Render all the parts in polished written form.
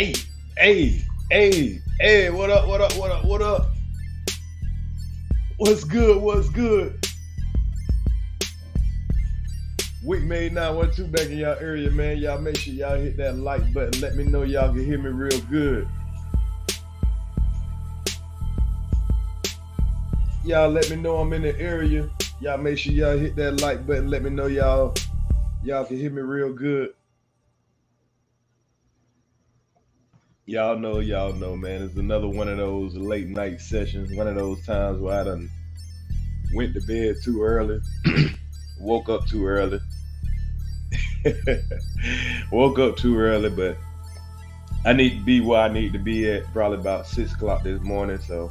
Hey, hey, hey, what up, what up, what up, what up? What's good, what's good? Week made 912 back in y'all area, man. Y'all make sure y'all hit that like button. Let me know y'all can hear me real good. Y'all let me know I'm in the area. Y'all make sure y'all hit that like button. Let me know y'all can hear me real good. Y'all know, man. It's another one of those late night sessions. One of those times where I done went to bed too early, woke up too early. Woke up too early, but I need to be where I need to be at probably about 6 o'clock this morning. So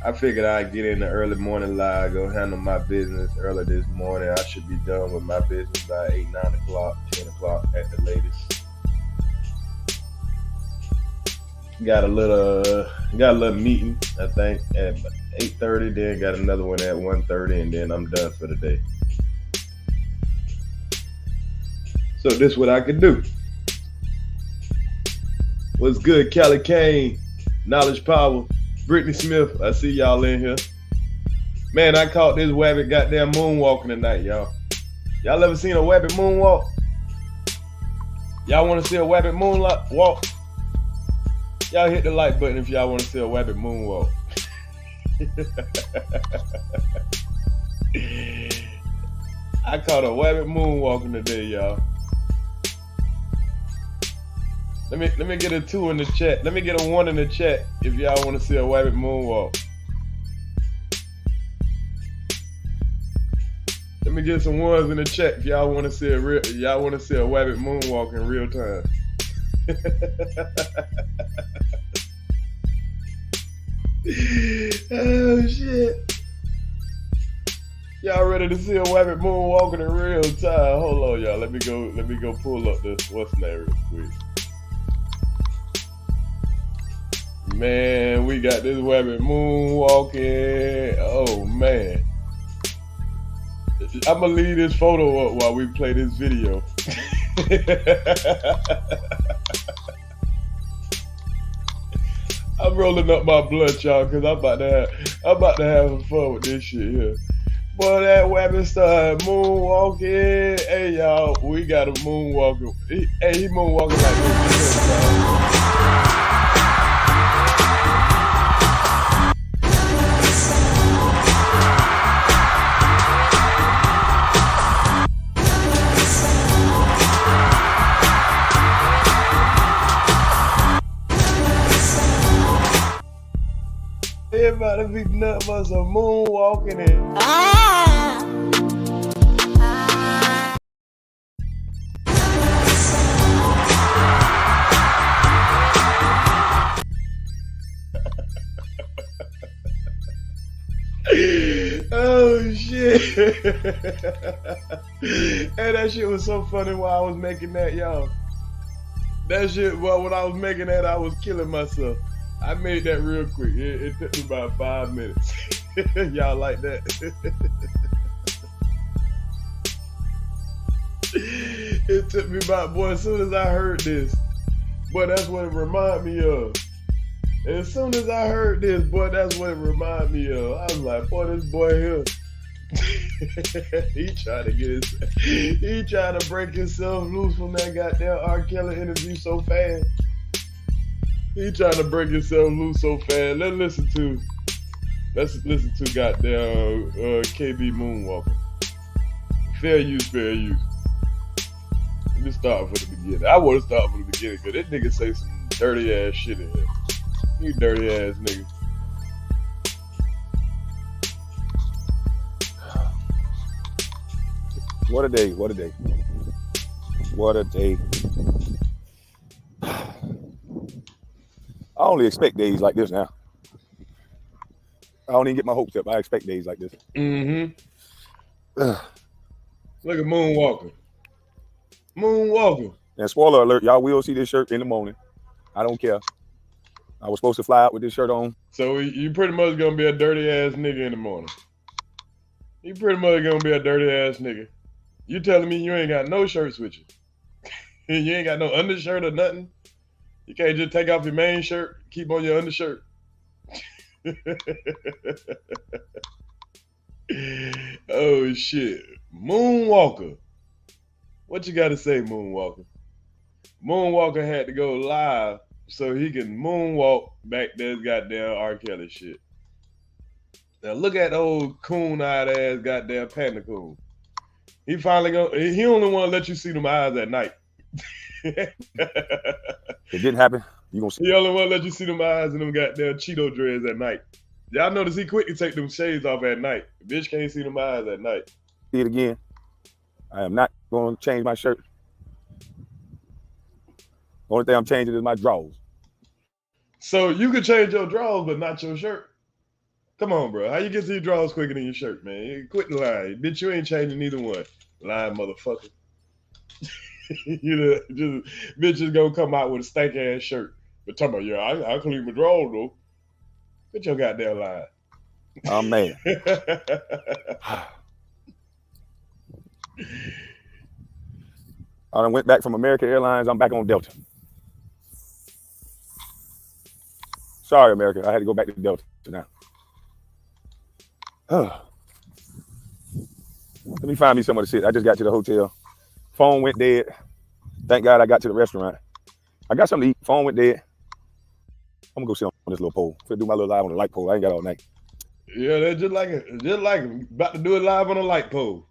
I figured I'd get in the early morning live, go handle my business early this morning. I should be done with my business by 8, 9 o'clock, 10 o'clock at the latest. Got a little meeting, I think, at 8:30. Then got another one at 1:30, and then I'm done for the day. So this is what I can do. What's good, Kelly Kane, Knowledge Power, Brittany Smith? I see y'all in here. Man, I caught this wabbit goddamn moonwalking tonight, y'all. Y'all ever seen a wabbit moonwalk? Y'all want to see a wabbit moonwalk? Y'all hit the like button if y'all want to see a wabbit moonwalk. I caught a wabbit moonwalking today, y'all. Let me get a 2 in the chat. Let me get a 1 in the chat if y'all want to see a wabbit moonwalk. Let me get some 1s in the chat if y'all want to see a wabbit moonwalk in real time. Oh shit! Y'all ready to see a wabbit moonwalking in real time? Hold on, y'all. Let me go pull up this what's name real quick. Man, we got this wabbit moonwalking. Oh man. I'm gonna leave this photo up while we play this video. I'm rolling up my blunt, y'all, because I'm about to have some fun with this shit here. Boy, that wabbit started moonwalking. Hey, y'all, we got a moonwalker. He moonwalking like this. Everybody be nothing but some moonwalking in. Oh shit. Hey, that shit was so funny while I was making that, y'all. That shit, well, when I was making that, I was killing myself. I made that real quick. It took me about 5 minutes. Y'all like that? It took me about, boy, as soon as I heard this, boy, that's what it reminded me of. And as soon as I heard this, boy, that's what it reminded me of. I was like, boy, this boy here, he trying to break himself loose from that goddamn R.Kelly interview so fast. He trying to break himself loose so fast. Let's listen to goddamn KB Moonwalker. Fair use. Let me start from the beginning. I want to start from the beginning because that nigga say some dirty ass shit in here. You dirty ass nigga. What a day. I only expect days like this now. I don't even get my hopes up. I expect days like this. Mm-hmm. Look at Moonwalker. And spoiler alert, y'all will see this shirt in the morning. I don't care. I was supposed to fly out with this shirt on. So you pretty much gonna be a dirty ass nigga in the morning. You pretty much gonna be a dirty ass nigga. You telling me you ain't got no shirts with you? You ain't got no undershirt or nothing? You can't just take off your main shirt, keep on your undershirt. Oh shit. Moonwalker. What you gotta say, Moonwalker? Moonwalker had to go live so he can moonwalk back this goddamn R.Kelly shit. Now look at the old coon-eyed ass goddamn panda coon. He finally he only want to let you see them eyes at night. It didn't happen. You gonna see? He only want to let you see them eyes and them goddamn Cheeto dreads at night. Y'all notice he quick to take them shades off at night. Bitch can't see them eyes at night. See it again. I am not going to change my shirt. Only thing I'm changing is my drawers. So you can change your drawers, but not your shirt. Come on, bro. How you get to your drawers quicker than your shirt, man? You quit the lie. Bitch, you ain't changing neither one. Lying motherfucker. You know, just bitches gonna come out with a stank ass shirt. But talking about, yeah, I clean my drawers though. Quit your goddamn lie. I'm mad. I went back from American Airlines. I'm back on Delta. Sorry, America. I had to go back to Delta now. Let me find me somewhere to sit. I just got to the hotel. Phone went dead. Thank God I got to the restaurant. I got something to eat. Phone went dead. I'm gonna go sit on this little pole. I'm gonna do my little live on the light pole. I ain't got all night. Yeah, they're just like about to do it live on a light pole.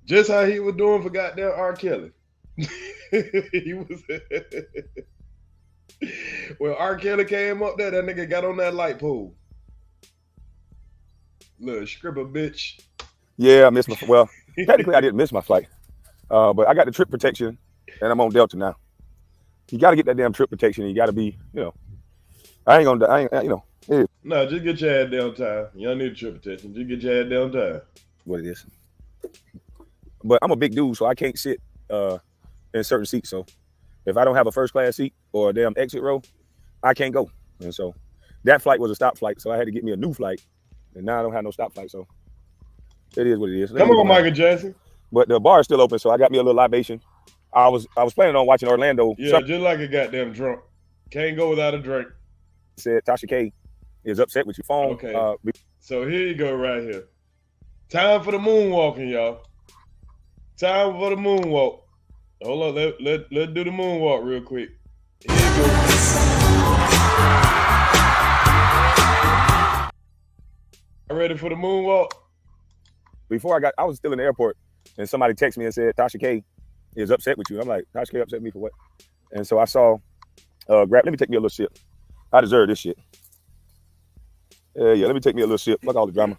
Just how he was doing for goddamn R.Kelly. He was when R.Kelly came up there, that nigga got on that light pole. Little stripper bitch. Yeah, I missed my well. Technically, I didn't miss my flight, but I got the trip protection, and I'm on Delta now. You got to get that damn trip protection. You got to be, you know. I ain't, you know. Yeah. No, just get your ass down time. You don't need trip protection. Just get your ass down time. What it is. But I'm a big dude, so I can't sit in certain seats. So if I don't have a first class seat or a damn exit row, I can't go. And so that flight was a stop flight, so I had to get me a new flight. And now I don't have no stop flight, so it is what it is. Come on, Michael Jackson. But the bar is still open, so I got me a little libation. I was planning on watching Orlando. Yeah, just like a goddamn drunk. Can't go without a drink. Said Tasha K is upset with your phone. Okay. So here you go right here. Time for the moonwalking, y'all. Time for the moonwalk. Hold on, let's do the moonwalk real quick. Here you go. Ready for the moonwalk? Before I was still in the airport, and somebody texted me and said Tasha K is upset with you. I'm like, Tasha K upset with me for what? And so I saw, let me take me a little sip. I deserve this shit. Yeah, let me take me a little sip. Fuck all the drama.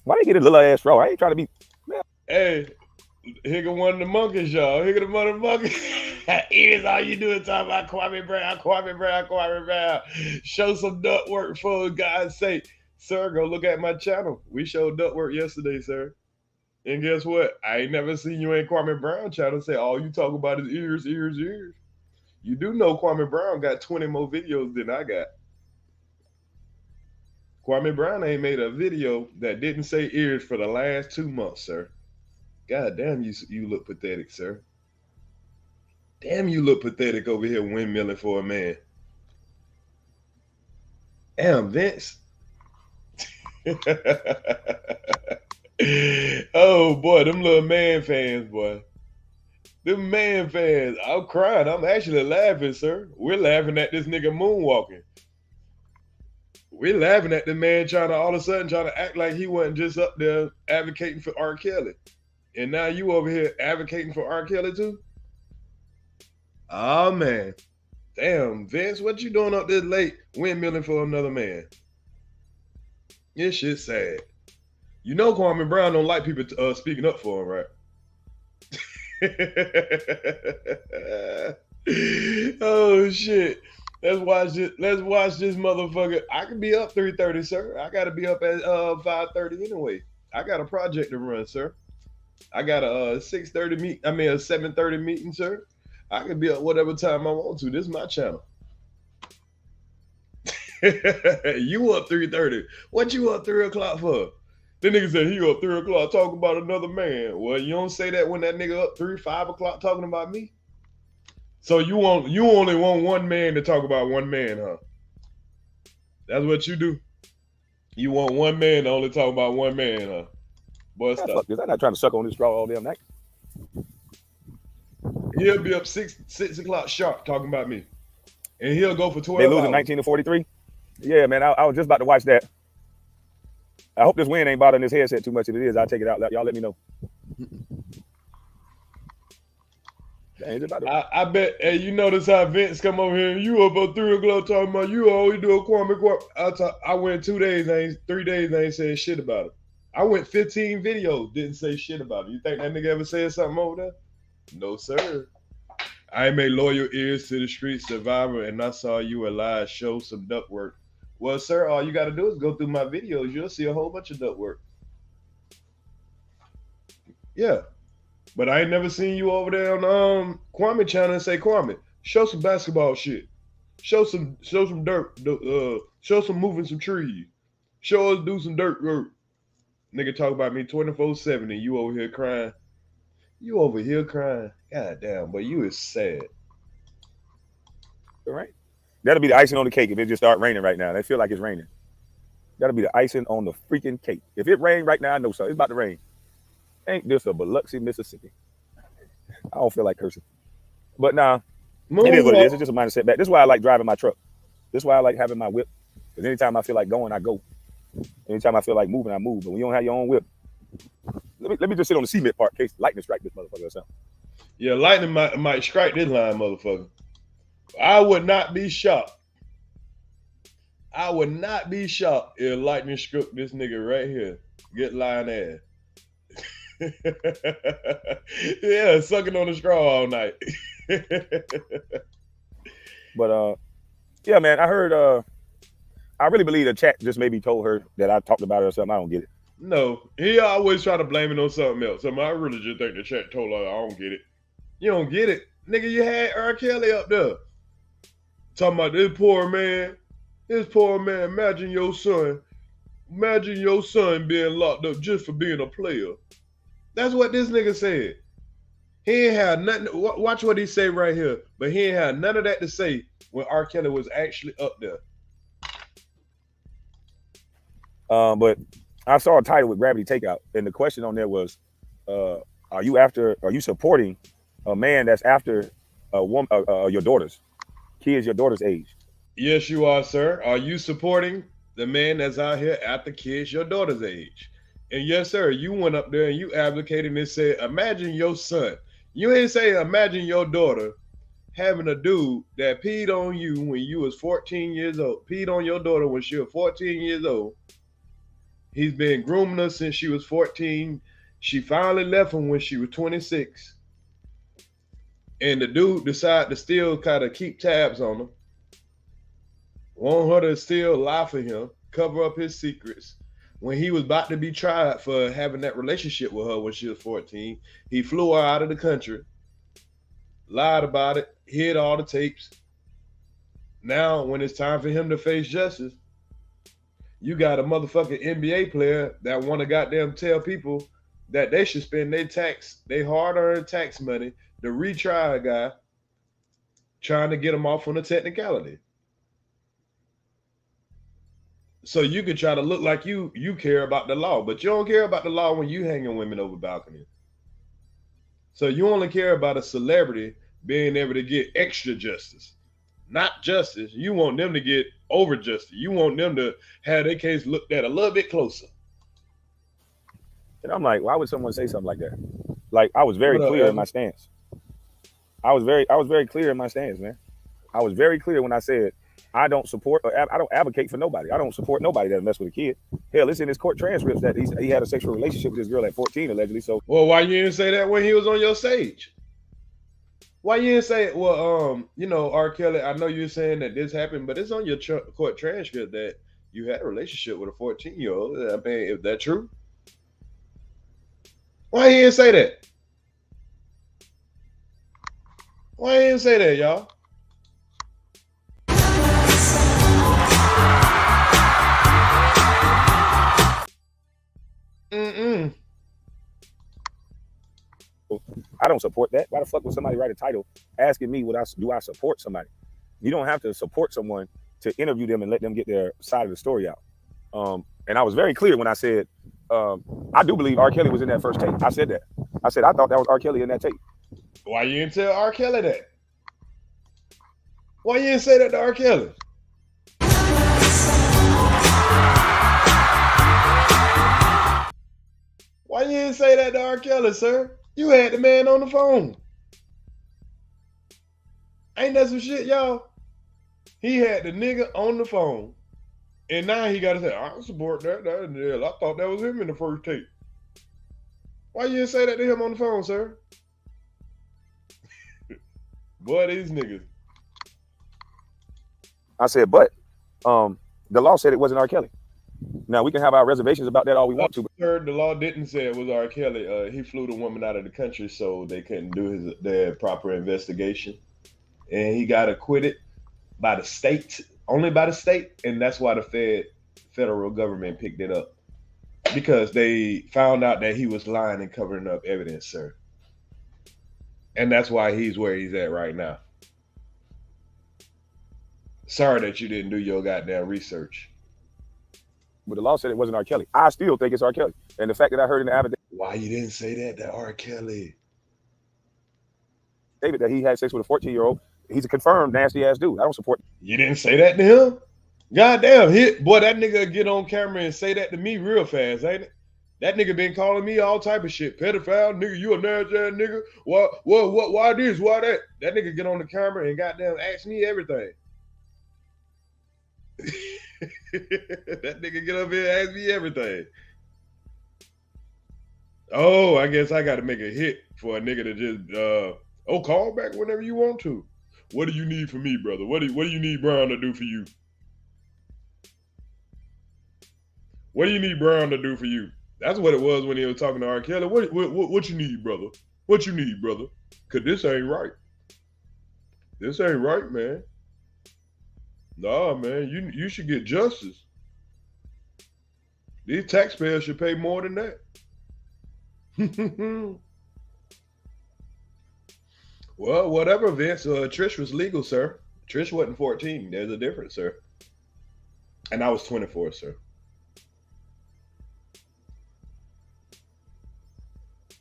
Why they get a little ass raw? I ain't trying to be. Man. Hey, here go one of the monkeys, y'all. Here go the motherfucker. Earz, all you do is talk about Kwame Brown. Show some duck work for God's sake. Sir, go look at my channel. We showed duck work yesterday, sir. And guess what? I ain't never seen you in Kwame Brown channel say all you talk about is Earz. You do know Kwame Brown got 20 more videos than I got. Kwame Brown ain't made a video that didn't say Earz for the last 2 months, sir. God damn, you look pathetic, sir. Damn, you look pathetic over here windmilling for a man. Damn, Vince. Oh, boy, them little man fans, boy. Them man fans. I'm crying. I'm actually laughing, sir. We're laughing at this nigga moonwalking. We're laughing at the man all of a sudden trying to act like he wasn't just up there advocating for R.Kelly. And now you over here advocating for R.Kelly too? Oh, man. Damn, Vince, what you doing up this late windmilling for another man? This shit's sad. You know Kwame Brown don't like people speaking up for him, right? Oh, shit. Let's watch this motherfucker. I can be up 3:30, sir. I got to be up at 5:30 anyway. I got a project to run, sir. I got a 7:30 meeting, sir. I can be up whatever time I want to. This is my channel. You up 3:30. What you up 3 o'clock for? The nigga said he up 3 o'clock talking about another man. Well, you don't say that when that nigga up 5 o'clock talking about me. So you only want one man to talk about one man, huh? That's what you do. You want one man to only talk about one man, huh? Boy, Yeah, fuck this. I'm not trying to suck on this straw all damn night. He'll be up 6 o'clock sharp talking about me, and he'll go for 12 They losing hours. 19 to 43. Yeah, man. I was just about to watch that. I hope this wind ain't bothering this headset too much. If it is, I'll take it out. Y'all let me know. I bet. Hey, you notice how Vince come over here and you up at 3 o'clock talking about you always do a kwame. I went 2 days, 3 days, I ain't saying shit about it. I went 15 videos, didn't say shit about it. You think that nigga ever said something over there? No, sir. I made loyal ears to the street survivor, and I saw you alive. Show some duck work. Well, sir, all you got to do is go through my videos. You'll see a whole bunch of duck work. Yeah. But I ain't never seen you over there on Kwame channel and say, Kwame, show some basketball shit. Show some dirt. Show some moving some trees. Show us do some dirt work. Nigga talk about me 24/7 and you over here crying. You over here crying. God damn, but you is sad. All right. That'll be the icing on the cake if it just start raining right now. They feel like it's raining. That'll be the icing on the freaking cake. If it rain right now, I know so. It's about to rain. Ain't this a Biloxi, Mississippi? I don't feel like cursing. But nah, it is what it is. It's just a minor setback. This is why I like driving my truck. This is why I like having my whip. Because anytime I feel like going, I go. Anytime I feel like moving, I move. But when you don't have your own whip, let me just sit on the cement part in case lightning strike this motherfucker or something. Yeah, lightning might strike this line, motherfucker. I would not be shocked. I would not be shocked if lightning struck this nigga right here. Get lying ass. Yeah, sucking on the straw all night. But yeah, man, I heard I really believe the chat just maybe told her that I talked about it or something. I don't get it. No, he always try to blame it on something else. I really just think the chat told her I don't get it. You don't get it. Nigga, you had R.Kelly up there. Talking about this poor man. This poor man, imagine your son being locked up just for being a player. That's what this nigga said. He ain't had nothing. Watch what he say right here. But he ain't had none of that to say when R. Kelly was actually up there. But I saw a title with Gravity Takeout, and the question on there was, are you supporting a man that's after a woman, your daughter's kids, your daughter's age? Yes, you are, sir. Are you supporting the man that's out here after kids your daughter's age? And yes, sir, you went up there and you advocated and said, imagine your son. You ain't say imagine your daughter having a dude that peed on you when you was 14 years old. Peed on your daughter when she was 14 years old. He's been grooming her since she was 14. She finally left him when she was 26. And the dude decided to still kind of keep tabs on her. Want her to still lie for him, cover up his secrets. When he was about to be tried for having that relationship with her when she was 14, he flew her out of the country, lied about it, hid all the tapes. Now, when it's time for him to face justice, you got a motherfucking NBA player that want to goddamn tell people that they should spend their hard-earned tax money to retry a guy, trying to get him off on a technicality. So you can try to look like you care about the law, but you don't care about the law when you hanging women over balconies. So you only care about a celebrity being able to get extra justice, not justice. You want them to get over justice. You want them to have their case looked at a little bit closer. And I'm like, why would someone say something like that? Like, I was very clear in my stance. I was very clear in my stance, man. I was very clear when I said I don't support or I don't advocate for nobody. I don't support nobody that mess with a kid. Hell, it's in his court transcripts that he had a sexual relationship with this girl at 14 allegedly. So, well, why you didn't say that when he was on your stage? Why you didn't say, well, R. Kelly, I know you're saying that this happened, but it's on your court transcript that you had a relationship with a 14-year-old. I mean, is that true? Why you didn't say that? Why you didn't say that, y'all? I don't support that. Why the fuck would somebody write a title asking me do I support somebody? You don't have to support someone to interview them and let them get their side of the story out. And I was very clear when I said, I do believe R. Kelly was in that first tape. I said that. I said, I thought that was R. Kelly in that tape. Why you didn't tell R. Kelly that? Why you didn't say that to R. Kelly? Why you didn't say that to R. Kelly, sir? You had the man on the phone. Ain't that some shit, y'all? He had the nigga on the phone. And now he got to say, I support that. I thought that was him in the first tape. Why you didn't say that to him on the phone, sir? Boy, these niggas. I said, but the law said it wasn't R. Kelly. Now, we can have our reservations about that all we want to. But the law didn't say it was R. Kelly. He flew the woman out of the country, so they couldn't do their proper investigation. And he got acquitted by the state, only by the state. And that's why the federal government picked it up. Because they found out that he was lying and covering up evidence, sir. And that's why he's where he's at right now. Sorry that you didn't do your goddamn research. But the law said it wasn't R. Kelly. I still think it's R. Kelly. And the fact that I heard in the affidavit. Why you didn't say that to R. Kelly? David, that he had sex with a 14-year-old. He's a confirmed nasty ass dude. I don't support. You didn't say that to him? Goddamn, boy, that nigga get on camera and say that to me real fast, ain't it? That nigga been calling me all type of shit. Pedophile, nigga, you a nasty ass nigga. Why this, why that? That nigga get on the camera and goddamn ask me everything. That nigga get up here and ask me everything. Oh, I guess I got to make a hit for a nigga to just, call back whenever you want to. What do you need from me, brother? What do you need Brown to do for you? What do you need Brown to do for you? That's what it was when he was talking to R. Kelly. What you need, brother? What you need, brother? Because this ain't right. This ain't right, man. Nah, man, you should get justice. These taxpayers should pay more than that. Well, whatever, Vince. Trish was legal, sir. Trish wasn't 14. There's a difference, sir. And I was 24, sir.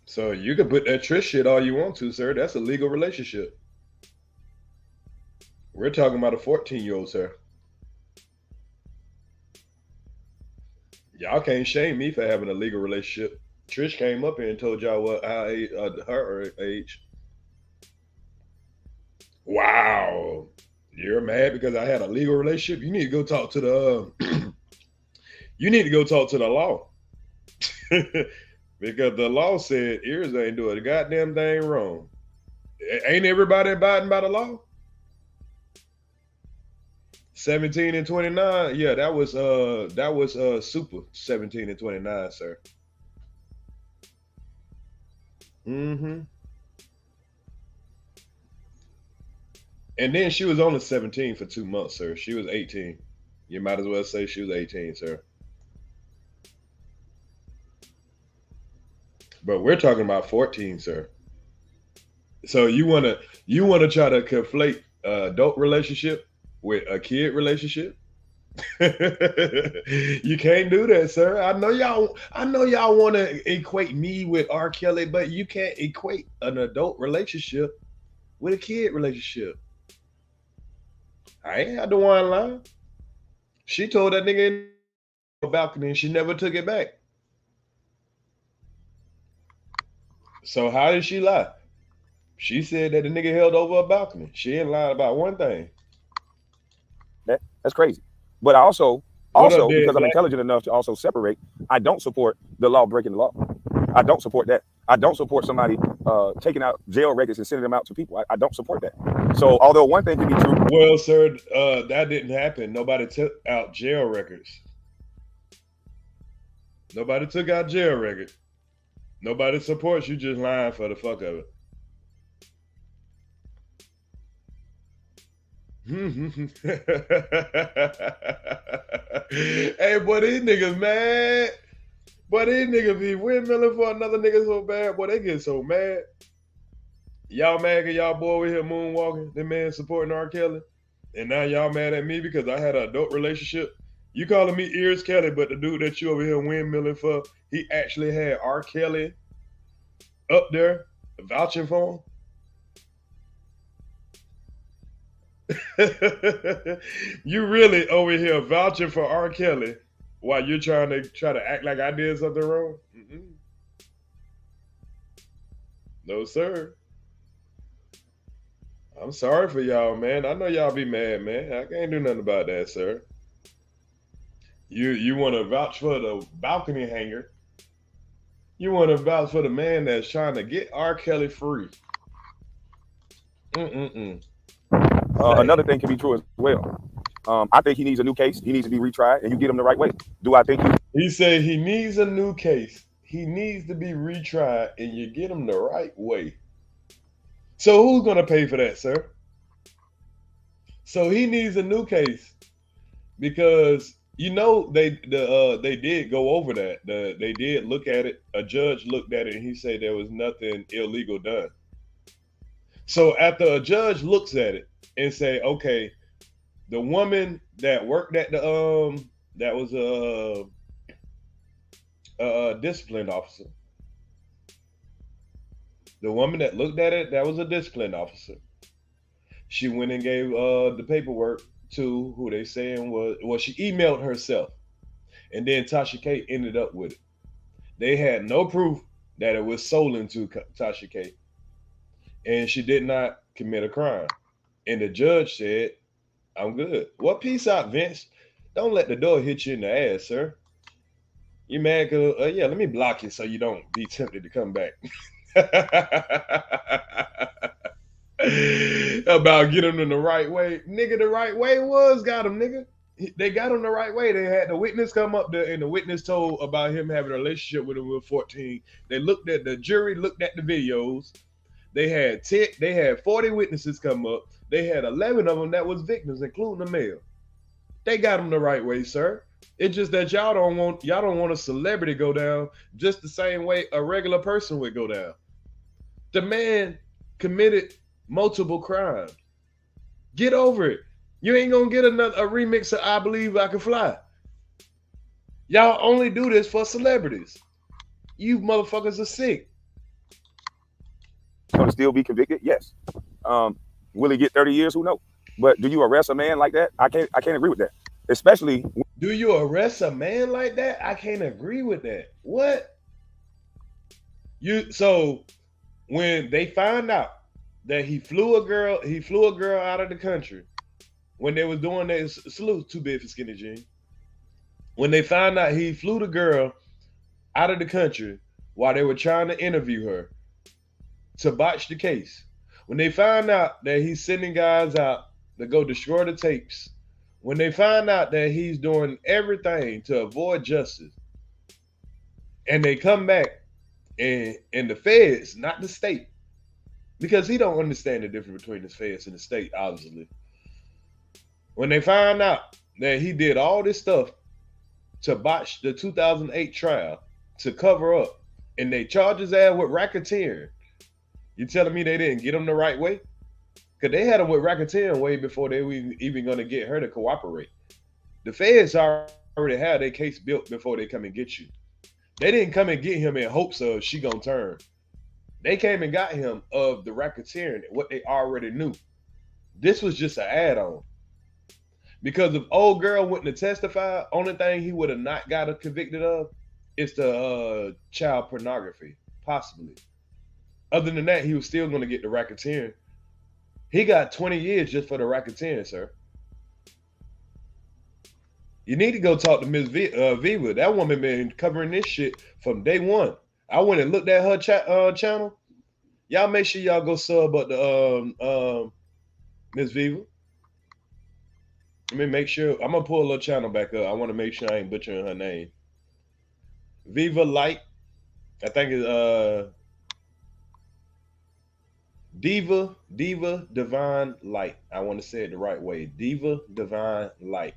So you can put that Trish shit all you want to, sir. That's a legal relationship. We're talking about a 14-year-old, sir. Y'all can't shame me for having a legal relationship. Trish came up here and told y'all her age. Wow. You're mad because I had a legal relationship? You need to go talk to the you need to go talk to the law. Because the law said Earz ain't doing a goddamn thing wrong. Ain't everybody abiding by the law? 17 and 29. Yeah, that was super 17 and 29, sir. Mm-hmm. And then she was only 17 for 2 months, sir. She was 18. You might as well say she was 18, sir. But we're talking about 14, sir. So you wanna try to conflate adult relationship with a kid relationship? You can't do that, sir. I know y'all want to equate me with R. Kelly, but you can't equate an adult relationship with a kid relationship. I ain't had the one line. She told that nigga in the balcony and she never took it back. So how did she lie? She said that the nigga held over a balcony. She ain't lied about one thing. That's crazy. But I also because I'm intelligent enough to also separate, I don't support the law breaking the law. I don't support that. I don't support somebody taking out jail records and sending them out to people. I don't support that. So although one thing can be true. Well, sir, that didn't happen. Nobody took out jail records. Nobody took out jail records. Nobody supports you just lying for the fuck of it. Hey, boy, these niggas mad. But these niggas be windmilling for another nigga so bad, boy, they get so mad. Y'all mad because y'all boy over here moonwalking, that man supporting R.Kelly. And now y'all mad at me because I had an adult relationship. You calling me R.Kelly, but the dude that you over here windmilling for, he actually had R.Kelly up there vouching for him. You really over here vouching for R.Kelly while you're trying to act like I did something wrong? Mm-mm. No, sir. I'm sorry for y'all, man. I know y'all be mad, man. I can't do nothing about that, sir. You want to vouch for the balcony hanger. You want to vouch for the man that's trying to get R. Kelly free. Another thing can be true as well. I think he needs a new case. He needs to be retried, and you get him the right way. Do I think he said he needs a new case. He needs to be retried, and you get him the right way. So who's going to pay for that, sir? So he needs a new case because you know they did go over that. They did look at it. A judge looked at it, and he said there was nothing illegal done. So after a judge looks at it and say, okay, the woman that worked at the that was a discipline officer. The woman that looked at it, that was a discipline officer. She went and gave the paperwork to who they saying was, well, she emailed herself. And then Tasha K ended up with it. They had no proof that it was stolen to Tasha K. And she did not commit a crime. And the judge said, I'm good. Well, peace out, Vince. Don't let the door hit you in the ass, sir. You mad? Yeah, let me block you so you don't be tempted to come back. About get him in the right way. Nigga, the right way was got him, nigga. They got him the right way. They had the witness come up there, and the witness told about him having a relationship with him when 14. They looked at the jury, looked at the videos. They had 40 witnesses come up. They had 11 of them that was victims, including the male. They got them the right way, sir. It's just that y'all don't want a celebrity go down just the same way a regular person would go down. The man committed multiple crimes. Get over it. You ain't gonna get a remix of I Believe I Can Fly. Y'all only do this for celebrities. You motherfuckers are sick. going to still be convicted? Yes. Will he get 30 years? Who knows? But do you arrest a man like that? I can't agree with that. Especially. Do you arrest a man like that? I can't agree with that. What? So when they find out that he flew a girl out of the country when they was doing that salute too big for skinny jeans. When they found out he flew the girl out of the country while they were trying to interview her to botch the case. When they find out that he's sending guys out to go destroy the tapes. When they find out that he's doing everything to avoid justice. And they come back and the feds, not the state, because he don't understand the difference between the feds and the state, obviously. When they find out that he did all this stuff to botch the 2008 trial, to cover up, and they charge his ass with racketeering, you telling me they didn't get him the right way? Because they had him with racketeering way before they were even going to get her to cooperate. The feds already had their case built before they come and get you. They didn't come and get him in hopes of she gonna turn. They came and got him of the racketeering, what they already knew. This was just an add-on. Because if old girl wouldn't have testified, only thing he would have not got convicted of is the child pornography, possibly. Other than that, he was still going to get the racketeering. He got 20 years just for the racketeering, sir. You need to go talk to Miss Viva. That woman been covering this shit from day one. I went and looked at her channel. Y'all make sure y'all go sub up to Miss Viva. Let me make sure. I'm gonna pull her channel back up. I want to make sure I ain't butchering her name. Viva Light. I think it's Diva Divine Light. I want to say it the right way. Diva Divine Light.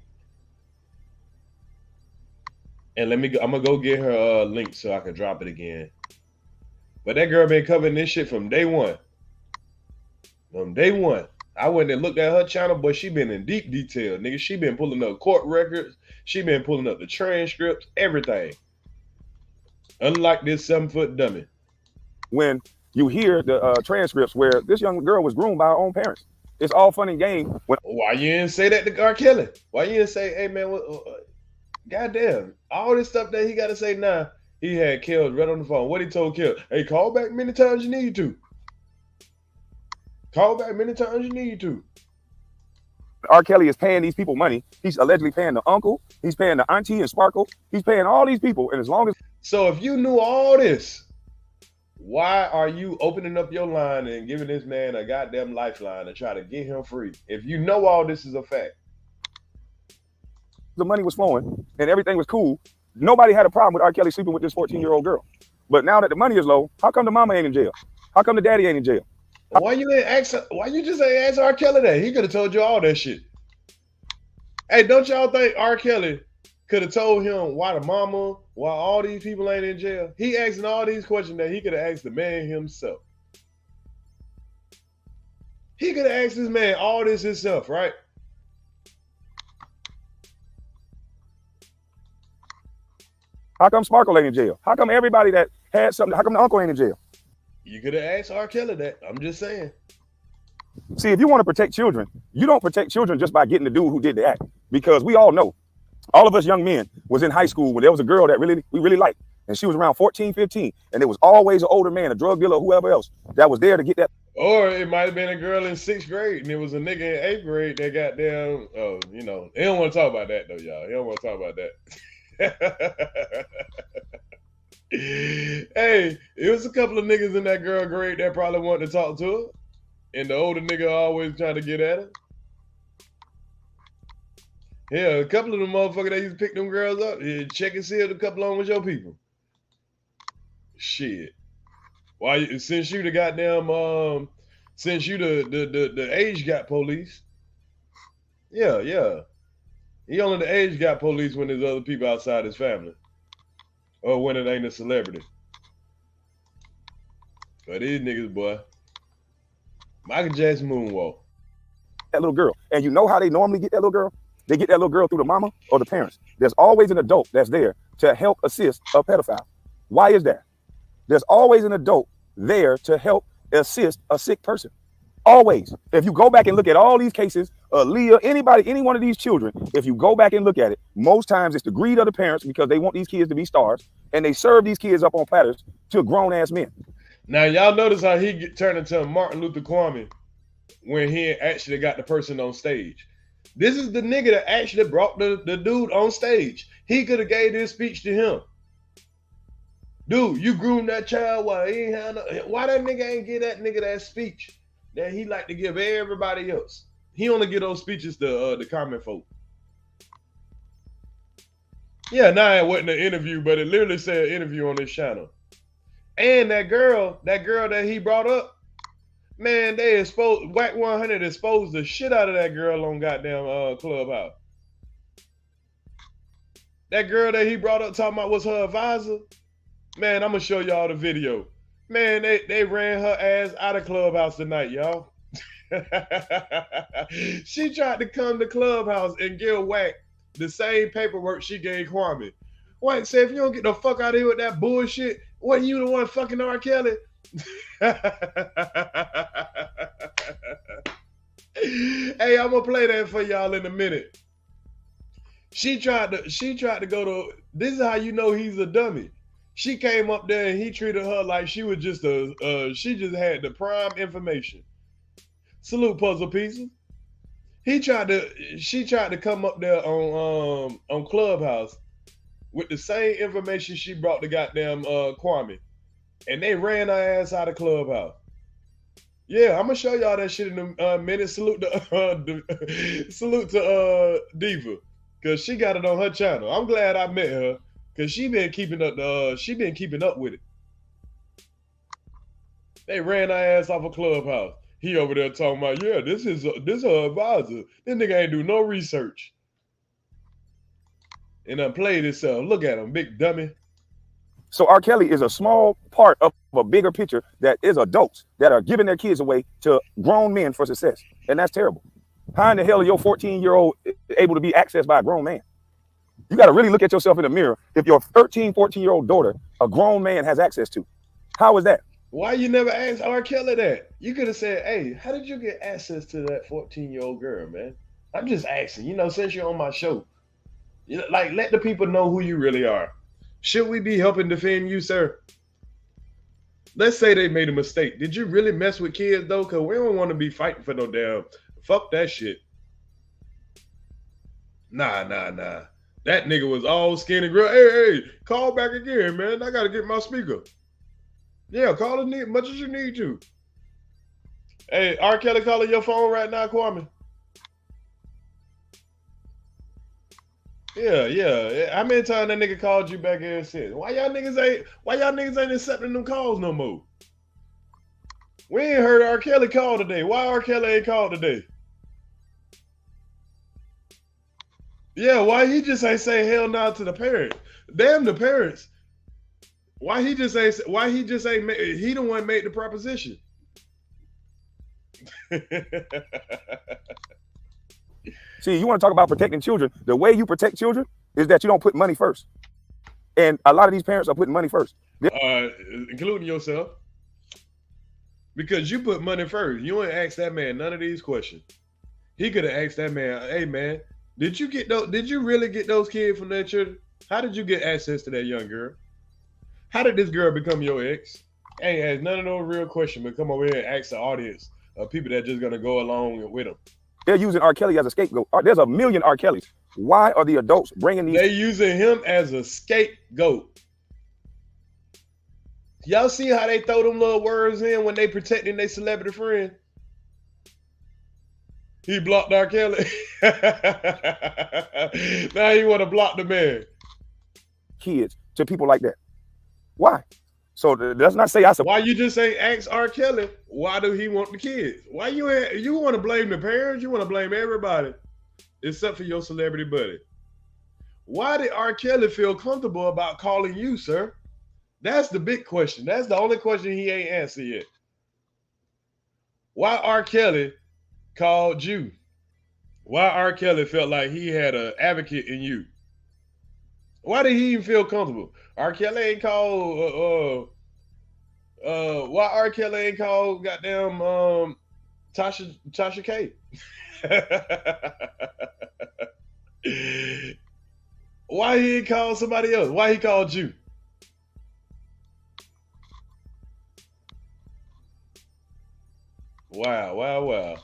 And I'm gonna go get her link so I can drop it again. But that girl been covering this shit from day one. From day one. I went and looked at her channel, but she been in deep detail, nigga. She been pulling up court records. She been pulling up the transcripts, everything. Unlike this 7-foot dummy. When you hear the transcripts where this young girl was groomed by her own parents, it's all fun and game. Why you didn't say that to R.Kelly? Why you didn't say, hey man, goddamn, all this stuff that he got to say now, he had Kells right on the phone. What he told Kells? Hey, call back many times you need to. Call back many times you need to. R.Kelly is paying these people money. He's allegedly paying the uncle. He's paying the auntie and Sparkle. He's paying all these people. And as long as... So if you knew all this, why are you opening up your line and giving this man a goddamn lifeline to try to get him free? If you know all this is a fact. The money was flowing and everything was cool. Nobody had a problem with R.Kelly sleeping with this 14-year-old girl. But now that the money is low, how come the mama ain't in jail? How come the daddy ain't in jail? Why you didn't ask? Why you just ain't ask R.Kelly that? He could have told you all that shit. Hey, don't y'all think R.Kelly could have told him why the mama, why all these people ain't in jail? He asking all these questions that he could have asked the man himself. He could have asked this man all this himself, right? How come Sparkle ain't in jail? How come everybody that had something, how come the uncle ain't in jail? You could have asked R.Kelly that. I'm just saying. See, if you want to protect children, you don't protect children just by getting the dude who did the act. Because we all know, all of us young men was in high school when there was a girl that we really liked. And she was around 14, 15. And there was always an older man, a drug dealer, or whoever else that was there to get that. Or it might have been a girl in 6th grade and it was a nigga in 8th grade that got down. Oh, you know, they don't want to talk about that though, y'all. They don't want to talk about that. Hey, it was a couple of niggas in that girl grade that probably wanted to talk to her. And the older nigga always trying to get at her. Yeah, a couple of them motherfuckers that used to pick them girls up. Yeah, check and see if a couple of them was your people. Shit. Why? Since you the goddamn since you the age gap police. Yeah. He only the age gap police when there's other people outside his family. Or when it ain't a celebrity. But these niggas, boy. Michael Jackson moonwalk. That little girl. And you know how they normally get that little girl? They get that little girl through the mama or the parents. There's always an adult that's there to help assist a pedophile. Why is that? There's always an adult there to help assist a sick person. Always. If you go back and look at all these cases, Leah, anybody, any one of these children, if you go back and look at it, most times it's the greed of the parents because they want these kids to be stars and they serve these kids up on platters to grown-ass men. Now, y'all notice how he turned into Martin Luther Kwame when he actually got the person on stage. This is the nigga that actually brought the dude on stage. He could have gave this speech to him. Dude, you groomed that child while he ain't had no, why that nigga ain't give that nigga that speech that he like to give everybody else? He only give those speeches to the common folk. Yeah, now it wasn't an interview, but it literally said interview on this channel. And that girl that he brought up, man, they exposed, Whack 100 exposed the shit out of that girl on goddamn Clubhouse. That girl that he brought up talking about was her advisor. Man, I'm gonna show y'all the video. Man, they ran her ass out of Clubhouse tonight, y'all. She tried to come to Clubhouse and give Whack the same paperwork she gave Kwame. Whack said, if you don't get the fuck out of here with that bullshit, what, you the one fucking R.Kelly? Hey, I'm gonna play that for y'all in a minute. She tried to go to, this is how you know he's a dummy. She came up there and he treated her like she was just she just had the prime information. Salute, puzzle pieces. She tried to come up there on Clubhouse with the same information she brought to goddamn Kwame. And they ran her ass out of Clubhouse. Yeah, I'm gonna show y'all that shit in a minute. Salute to Diva, cause she got it on her channel. I'm glad I met her, cause she been keeping up with it. They ran her ass off a Clubhouse. He over there talking about, yeah, this is her advisor. This nigga ain't do no research. and played himself. Look at him, big dummy. So R. Kelly is a small part of a bigger picture that is adults that are giving their kids away to grown men for success. And that's terrible. How in the hell are your 14-year-old able to be accessed by a grown man? You got to really look at yourself in the mirror. If your 13, 14-year-old daughter, a grown man has access to, how is that? Why you never asked R. Kelly that? You could have said, hey, how did you get access to that 14-year-old girl, man? I'm just asking, since you're on my show. Like, let the people know who you really are. Should we be helping defend you, sir? Let's say they made a mistake. Did you really mess with kids, though? Because we don't want to be fighting for no damn. Fuck that shit. Nah. That nigga was all skinny girl. Hey, call back again, man. I got to get my speaker. Yeah, call as much as you need to. Hey, R. Kelly calling your phone right now, Kwame? Yeah. How many times that nigga called you back here since? Why y'all niggas ain't accepting them calls no more? We ain't heard R. Kelly call today. Why R. Kelly ain't called today? Yeah, why he just ain't say hell no to the parents? Damn the parents. He the one made the proposition. See, you want to talk about protecting children. The way you protect children is that you don't put money first. And a lot of these parents are putting money first. Including yourself. Because you put money first. You ain't ask that man none of these questions. He could have asked that man, hey man, did you really get those kids from that church? How did you get access to that young girl? How did this girl become your ex? Ain't ask none of those real questions, but come over here and ask the audience of people that just gonna go along with them. They're using R. Kelly as a scapegoat. There's a million R. Kellys. Why are the adults bringing these? They're using him as a scapegoat. Y'all see how they throw them little words in when they protecting their celebrity friend? He blocked R. Kelly. Now he want to block the man. Kids to people like that. Why? So does not say I support. Why you just ain't ask R. Kelly? Why do he want the kids? Why you want to blame the parents? You want to blame everybody except for your celebrity buddy. Why did R. Kelly feel comfortable about calling you, sir? That's the big question. That's the only question he ain't answered yet. Why R. Kelly called you? Why R. Kelly felt like he had an advocate in you? Why did he even feel comfortable? R. Kelly ain't called why R. Kelly ain't called goddamn Tasha K? Why he ain't called somebody else? Why he called you? Wow.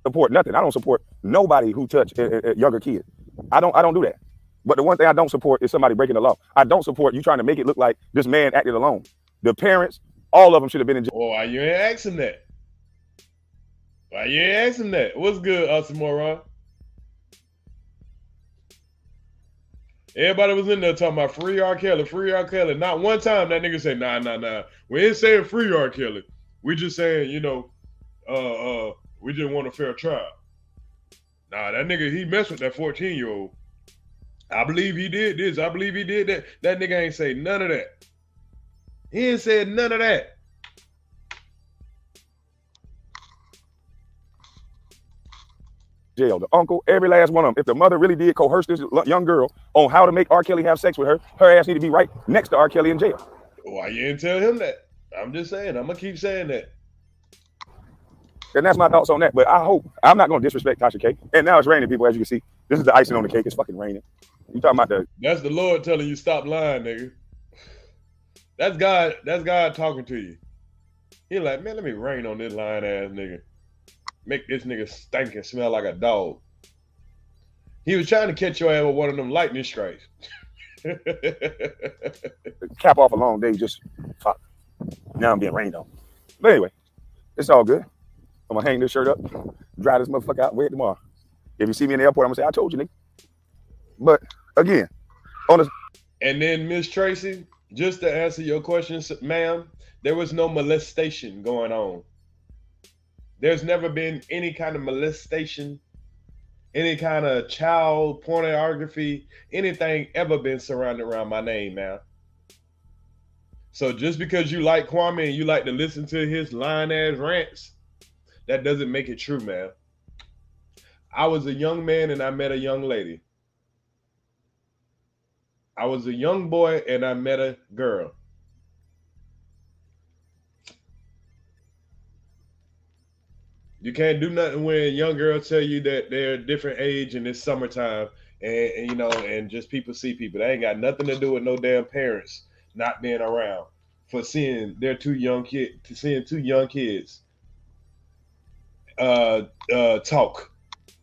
Support nothing. I don't support nobody who touch younger kids. I don't do that. But the one thing I don't support is somebody breaking the law. I don't support you trying to make it look like this man acted alone. The parents, all of them should have been in jail. Oh, why you ain't asking that? What's good, Moron? Everybody was in there talking about free R. Kelly. Not one time that nigga said, nah. We ain't saying free R. Kelly. We just saying, we just want a fair trial. Nah, that nigga, he messed with that 14-year-old. I believe he did this. I believe he did that. That nigga ain't say none of that. He ain't said none of that. Jail. The uncle, every last one of them. If the mother really did coerce this young girl on how to make R. Kelly have sex with her, her ass need to be right next to R. Kelly in jail. Why you didn't tell him that? I'm just saying. I'm going to keep saying that. And that's my thoughts on that. But I hope I'm not going to disrespect Tasha K. And now it's raining, people, as you can see. This is the icing on the cake. It's fucking raining. You talking about That's the Lord telling you stop lying, nigga. That's God talking to you. He like, man, let me rain on this lying ass nigga. Make this nigga stink and smell like a dog. He was trying to catch your ass with one of them lightning strikes. Cap off a long day, just fuck. Now I'm being rained on. But anyway, it's all good. I'm gonna hang this shirt up, dry this motherfucker out, wear it tomorrow. If you see me in the airport, I'm gonna say, I told you, nigga. But again, and then Miss Tracy, just to answer your question, ma'am, there was no molestation going on. There's never been any kind of molestation any kind of child pornography, anything ever been surrounded around my name, man. So just because you like Kwame and you like to listen to his lying ass rants, that doesn't make it true, man. I was a young man and I met a young lady. I was a young boy and I met a girl. You can't do nothing when young girls tell you that they're a different age and it's summertime, and you know, and just people see people. They ain't got nothing to do with no damn parents not being around for seeing their seeing two young kids talk,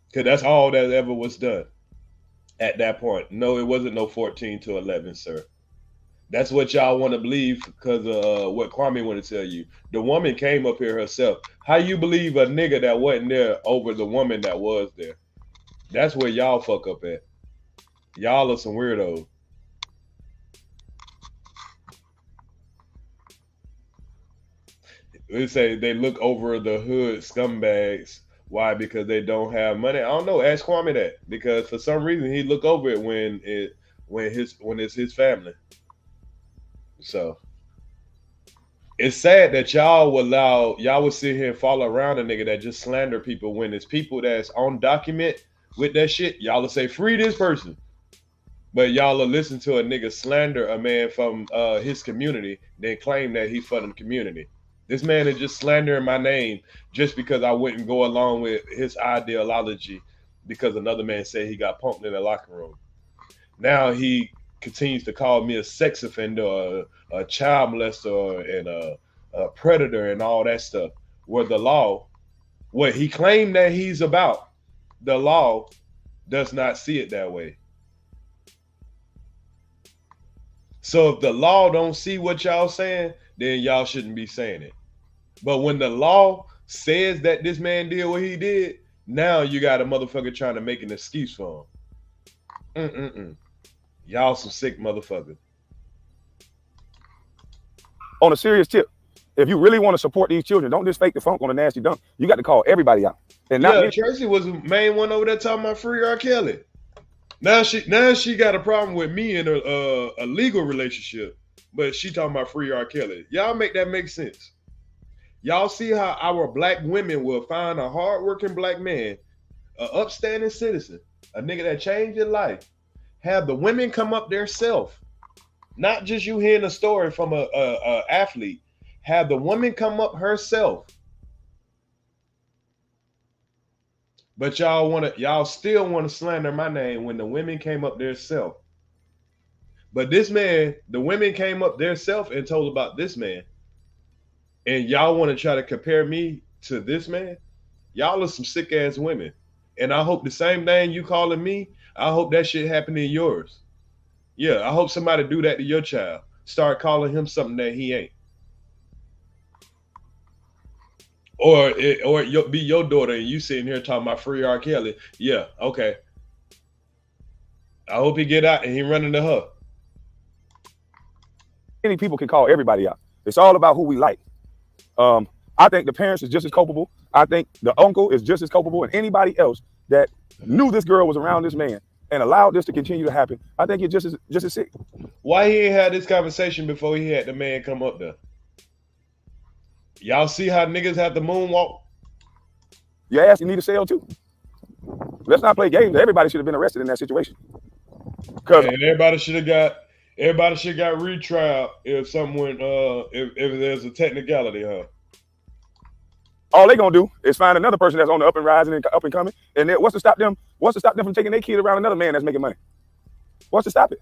because that's all that ever was done at that point. No, it wasn't no 14 to 11, sir. That's what y'all want to believe because of what Kwame want to tell you. The woman came up here herself. How you believe a nigga that wasn't there over the woman that was there? That's where y'all fuck up at. Y'all are some weirdos. They say they look over the hood scumbags. Why? Because they don't have money. I don't know. Ask Kwame that. Because for some reason he look over it when it's his family. So it's sad that y'all would sit here and follow around a nigga that just slander people when it's people that's on document with that shit. Y'all will say free this person, but y'all will listen to a nigga slander a man from his community, then claim that he for the community. This man is just slandering my name just because I wouldn't go along with his ideology because another man said he got punked in the locker room. Now he continues to call me a sex offender, a child molester, and a predator, and all that stuff. Where the law, what he claimed that he's about, the law does not see it that way. So if the law don't see what y'all saying, then y'all shouldn't be saying it. But when the law says that this man did what he did, now you got a motherfucker trying to make an excuse for him. Y'all some sick motherfuckers. On a serious tip, if you really want to support these children, don't just fake the funk on a nasty dunk. You got to call everybody out. And yeah, Tracy was the main one over there talking about free R.Kelly. Now she got a problem with me in a legal relationship, but she talking about free R.Kelly. Y'all make that make sense. Y'all see how our black women will find a hardworking black man, an upstanding citizen, a nigga that changed your life, have the women come up their self, not just you hearing a story from a athlete. Have the woman come up herself. But y'all still want to slander my name when the women came up their self. But this man, the women came up their self and told about this man. And y'all want to try to compare me to this man? Y'all are some sick ass women. And I hope the same thing you calling me, I hope that shit happen in yours. Yeah, I hope somebody do that to your child. Start calling him something that he ain't. Or be your daughter and you sitting here talking about free R. Kelly. Yeah, okay. I hope he get out and he running to her. Many people can call everybody out. It's all about who we like. I think the parents is just as culpable. I think the uncle is just as culpable, and anybody else that knew this girl was around this man and allowed this to continue to happen, I think it's just as sick. Why he ain't had this conversation before he had the man come up there? Y'all see how niggas have to moonwalk? Your ass, you need a sale too. Let's not play games. Everybody should have been arrested in that situation. And everybody should have got retrial if someone if there's a technicality, huh? All they gonna do is find another person that's on the up and rising and up and coming, and then what's to stop them? What's to stop them from taking their kid around another man that's making money? What's to stop it?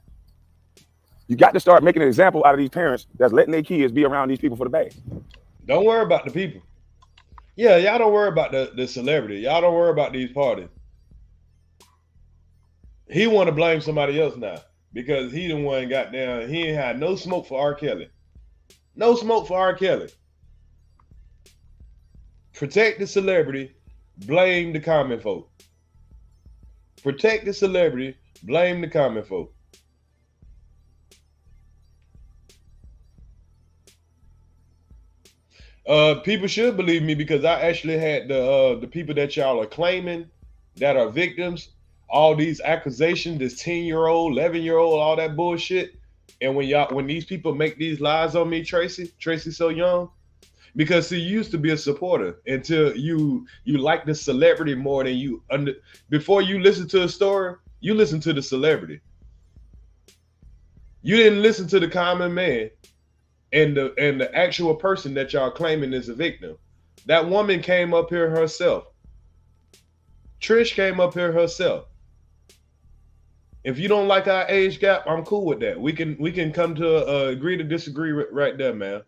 You got to start making an example out of these parents that's letting their kids be around these people for the bag. Don't worry about the people. Yeah, y'all don't worry about the celebrity. Y'all don't worry about these parties. He want to blame somebody else now because he the one got down. He ain't had no smoke for R. Kelly. No smoke for R. Kelly. Protect the celebrity, blame the common folk. Protect the celebrity, blame the common folk. People should believe me because I actually had the people that y'all are claiming that are victims, all these accusations, this 10-year-old, 11-year-old, all that bullshit. And when these people make these lies on me, Tracy so young, because see, you used to be a supporter until you like the celebrity more than you before you listen to a story, you listen to the celebrity. You didn't listen to the common man and the actual person that y'all claiming is a victim. That woman came up here herself. Trish came up here herself. If you don't like our age gap, I'm cool with that. We can come to agree to disagree right there, man.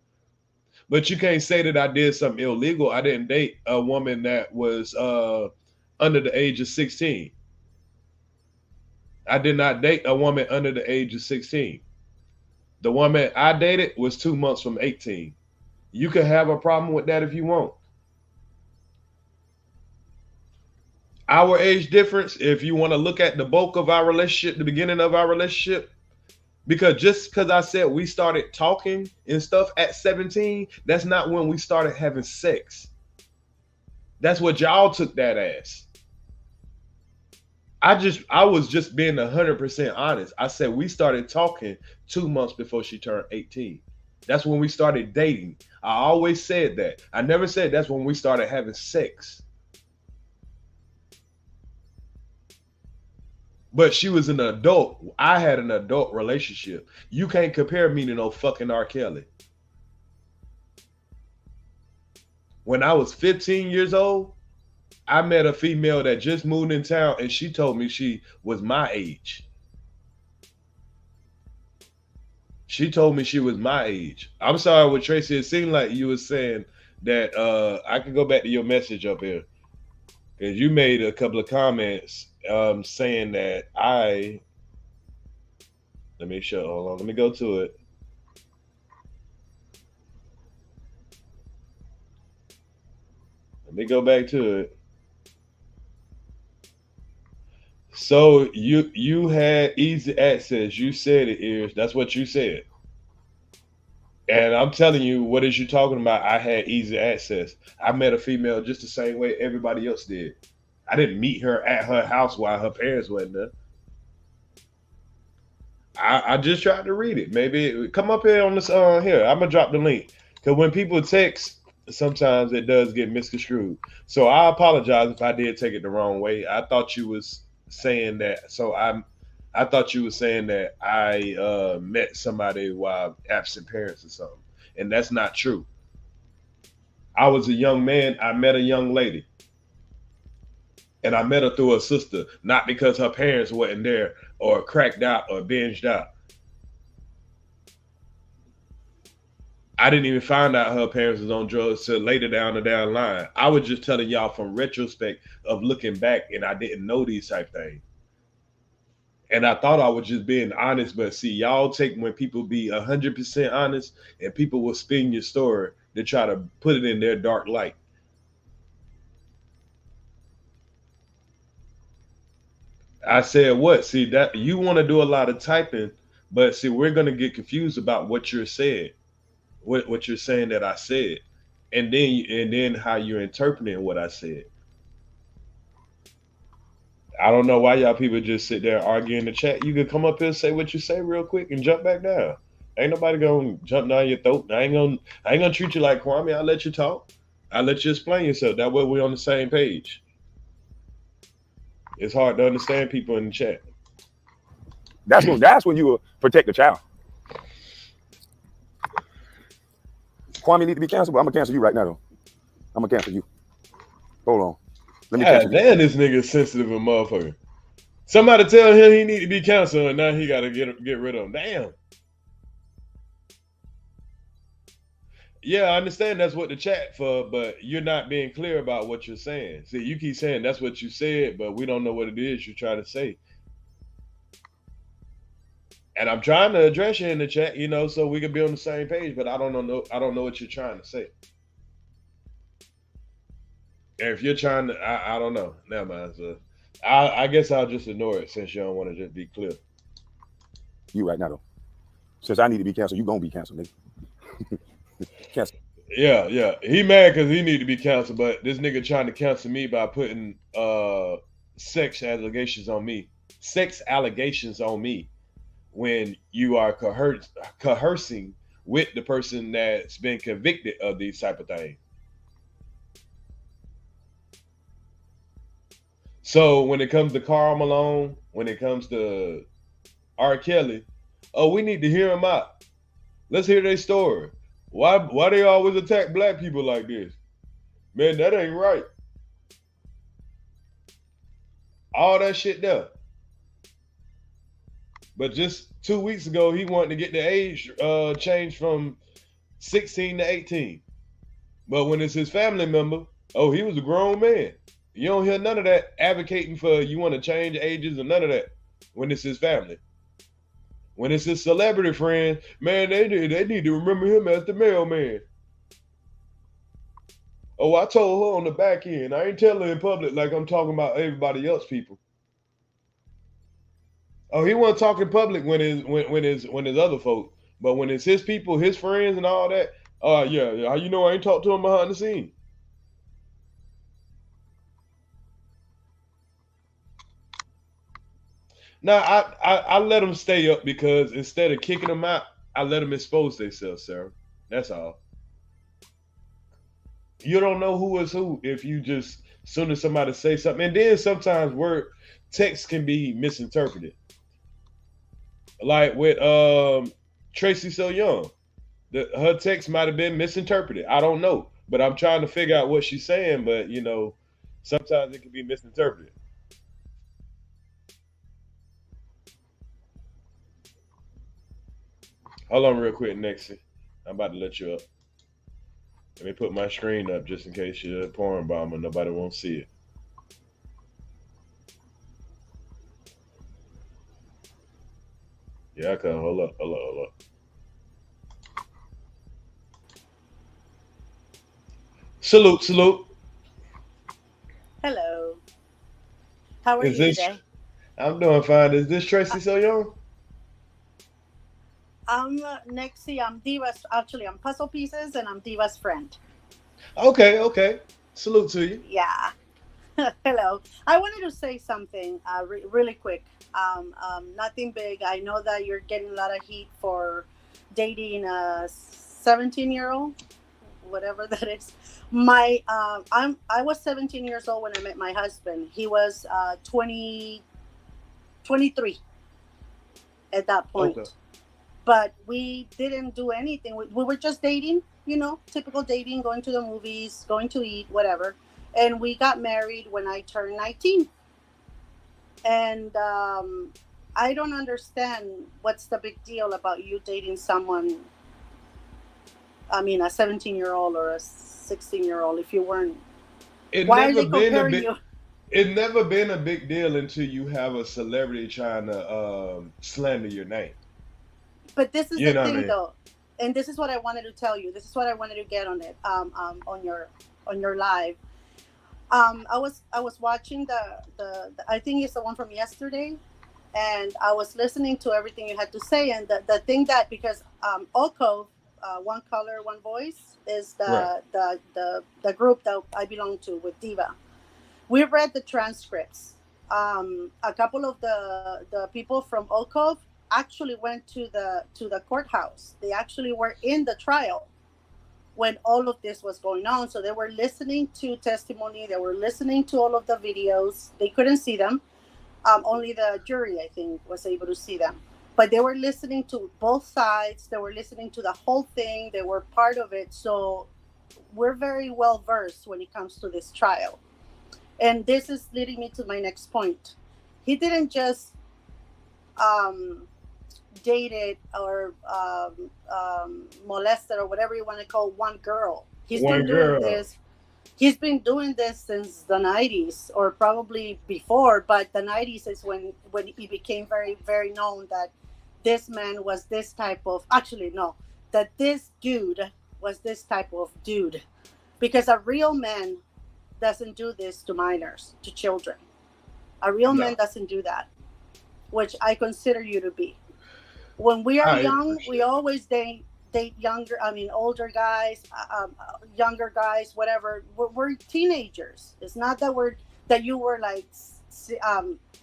But you can't say that I did something illegal. I didn't date a woman that was under the age of 16. I did not date a woman under the age of 16. The woman I dated was 2 months from 18. You can have a problem with that if you want. Our age difference, if you want to look at the bulk of our relationship, the beginning of our relationship, because I said we started talking and stuff at 17, that's not when we started having sex. That's what y'all took that as. I was just being 100% honest. I said we started talking 2 months before she turned 18. That's when we started dating. I always said that. I never said that's when we started having sex. But she was an adult. I had an adult relationship. You can't compare me to no fucking R.Kelly. When I was 15 years old, I met a female that just moved in town and she told me she was my age. She told me she was my age. I'm sorry with Tracy. It seemed like you were saying that I can go back to your message up here. Because you made a couple of comments saying that let me show, hold on, let me go to it. Let me go back to it. So you had easy access. You said it, Earz. That's what you said. And I'm telling you, what is you talking about? I had easy access. I met a female just the same way everybody else did. I didn't meet her at her house while her parents wasn't there. I just tried to read it. Maybe come up here on this here. I'm gonna drop the link. Because when people text, sometimes it does get misconstrued. So I apologize if I did take it the wrong way. I thought you was saying that. So I thought you were saying that I met somebody while absent parents or something. And that's not true. I was a young man. I met a young lady. And I met her through her sister, not because her parents wasn't there or cracked out or binged out. I didn't even find out her parents was on drugs till later down the down line. I was just telling y'all from retrospect of looking back, and I didn't know these type things. And I thought I was just being honest, but see, y'all take when people be 100% honest and people will spin your story to try to put it in their dark light. I said what? See, that you want to do a lot of typing, but see, we're gonna get confused about what you're saying, what you're saying that I said, and then how you're interpreting what I said. I don't know why y'all people just sit there and argue in the chat. You could come up here and say what you say real quick and jump back down. Ain't nobody gonna jump down your throat. I ain't gonna treat you like Kwame. I'll let you talk. I'll let you explain yourself. That way we're on the same page. It's hard to understand people in the chat. That's when you will protect the child. Kwame need to be canceled, but I'm gonna cancel you right now though. I'm gonna cancel you. Hold on. Let me cancel you. Damn, this nigga sensitive a motherfucker. Somebody tell him he need to be canceled and now he gotta get rid of him. Damn. Yeah, I understand that's what the chat for, but you're not being clear about what you're saying. See, you keep saying that's what you said, but we don't know what it is you're trying to say. And I'm trying to address you in the chat, so we can be on the same page, but I don't know what you're trying to say. And if you're trying to, I don't know. Never mind. So I guess I'll just ignore it since you don't want to just be clear. You right now though. Since I need to be canceled, you gonna be canceled, nigga. Cancel. Yeah. He mad because he need to be canceled, but this nigga trying to cancel me by putting sex allegations on me. Sex allegations on me when you are coercing with the person that's been convicted of these type of things. So when it comes to Karl Malone, when it comes to R.Kelly, oh, we need to hear them out. Let's hear their story. Why they always attack black people like this? Man, that ain't right. All that shit there. But just 2 weeks ago, he wanted to get the age changed from 16 to 18. But when it's his family member, oh, he was a grown man. You don't hear none of that advocating for you want to change ages or none of that when it's his family. When it's his celebrity friend, man, they need to remember him as the mailman. Oh, I told her on the back end. I ain't telling her in public like I'm talking about everybody else people. Oh, he wasn't talking public when his other folks, but when it's his people, his friends, and all that. Yeah. How you know I ain't talked to him behind the scenes? Now I let them stay up because instead of kicking them out, I let them expose themselves, Sarah. That's all. You don't know who is who if you just soon as somebody say something, and then sometimes word text can be misinterpreted. Like with Tracy So Young, her text might have been misinterpreted. I don't know, but I'm trying to figure out what she's saying. But sometimes it can be misinterpreted. Hold on real quick, Nexie. I'm about to let you up. Let me put my screen up just in case you're a porn bomber. Nobody won't see it. Yeah, I can. Hold up. Salute. Hello. How are Is you this? today? I'm doing fine. Is this Tracy So Young? I'm Nexie. I'm Diva's. Actually, I'm Puzzle Pieces, and I'm Diva's friend. Okay. Salute to you. Yeah. Hello. I wanted to say something really quick. Nothing big. I know that you're getting a lot of heat for dating a 17-year-old, whatever that is. I was 17 years old when I met my husband. He was 23 at that point. Okay. But we didn't do anything. We were just dating, typical dating, going to the movies, going to eat, whatever. And we got married when I turned 19. And I don't understand what's the big deal about you dating someone, a 17-year-old or a 16-year-old, if you weren't. Why are they comparing you? It never been a big deal until you have a celebrity trying to slander your name. But this is the thing, though, and this is what I wanted to tell you. This is what I wanted to get on it, on your live. I was watching the I think it's the one from yesterday, and I was listening to everything you had to say, and the thing that because OCO, One Color One Voice is the group that I belong to with Diva. We read the transcripts. A couple of the people from OCO actually went to the courthouse. They actually were in the trial when all of this was going on. So they were listening to testimony. They were listening to all of the videos. They couldn't see them. Only the jury, I think, was able to see them. But they were listening to both sides. They were listening to the whole thing. They were part of it. So we're very well versed when it comes to this trial. And this is leading me to my next point. He didn't just dated or molested or whatever you want to call one girl. He's been doing this since the 90s or probably before, but the 90s is when he became very, very known that this man was this type of, that this dude was this type of dude. Because a real man doesn't do this to minors, to children. A real man doesn't do that, which I consider you to be. When we are young, we always date older guys, younger guys, whatever. We're teenagers. It's not that you were like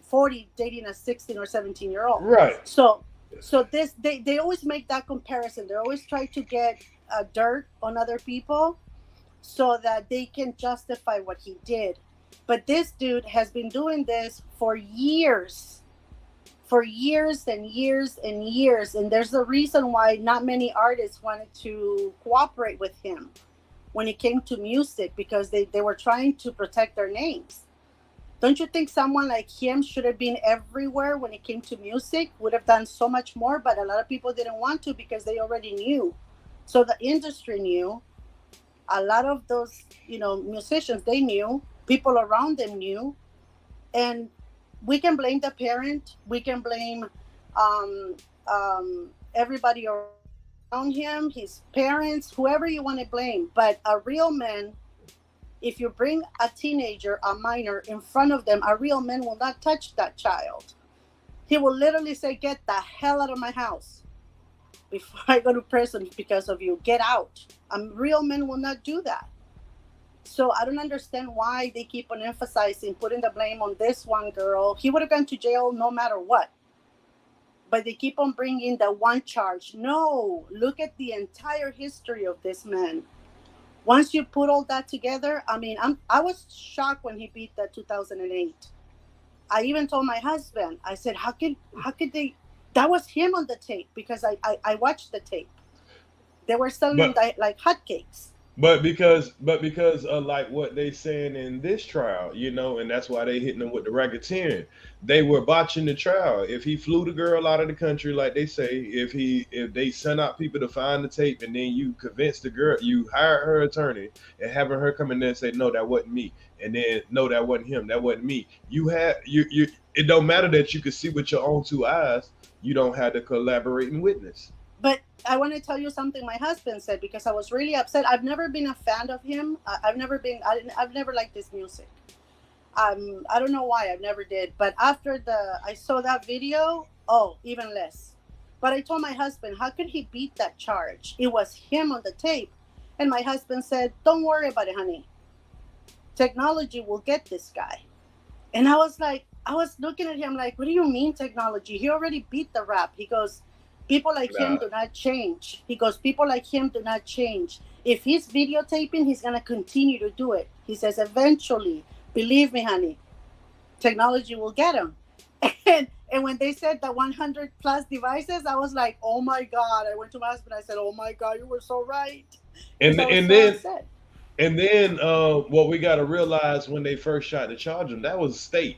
40 dating a 16 or 17-year-old. Right. So this they always make that comparison. They always try to get dirt on other people so that they can justify what he did. But this dude has been doing this for years and years and years. And there's a reason why not many artists wanted to cooperate with him when it came to music, because they were trying to protect their names. Don't you think someone like him should have been everywhere when it came to music, would have done so much more? But a lot of people didn't want to because they already knew. So the industry knew. A lot of those, musicians, they knew. People around them knew. And we can blame the parent. We can blame everybody around him, his parents, whoever you want to blame. But a real man, if you bring a teenager, a minor, in front of them, a real man will not touch that child. He will literally say, "Get the hell out of my house before I go to prison because of you. Get out." Real men will not do that. So I don't understand why they keep on emphasizing, putting the blame on this one girl. He would have gone to jail no matter what. But they keep on bringing the one charge. No, look at the entire history of this man. Once you put all that together, I was shocked when he beat that 2008. I even told my husband, I said, how could they, that was him on the tape, because I watched the tape. They were selling like hotcakes. But because of like what they saying in this trial, and that's why they hitting them with the racketeering. They were botching the trial. If he flew the girl out of the country, like they say, if they sent out people to find the tape, and then you convince the girl, you hired her attorney and having her come in there and say, "No, that wasn't me," and then, "No, that wasn't him, that wasn't me." You it don't matter that you could see with your own two eyes. You don't have to collaborate and witness. But I want to tell you something my husband said, because I was really upset. I've never been a fan of him. I've never liked his music. I don't know why. I've never did. But after I saw that video, even less. But I told my husband, how could he beat that charge? It was him on the tape. And my husband said, "Don't worry about it, honey. Technology will get this guy." And I was looking at him like, "What do you mean technology? He already beat the rap." He goes, "People like him do not change." He goes, "People like him do not change. If he's videotaping, he's going to continue to do it." He says, "Eventually, believe me, honey, technology will get him." And when they said the 100 plus devices, I was like, "Oh my God." I went to my husband. I said, "Oh my God, you were so right." And then what we got to realize, when they first tried to charge him, that was state,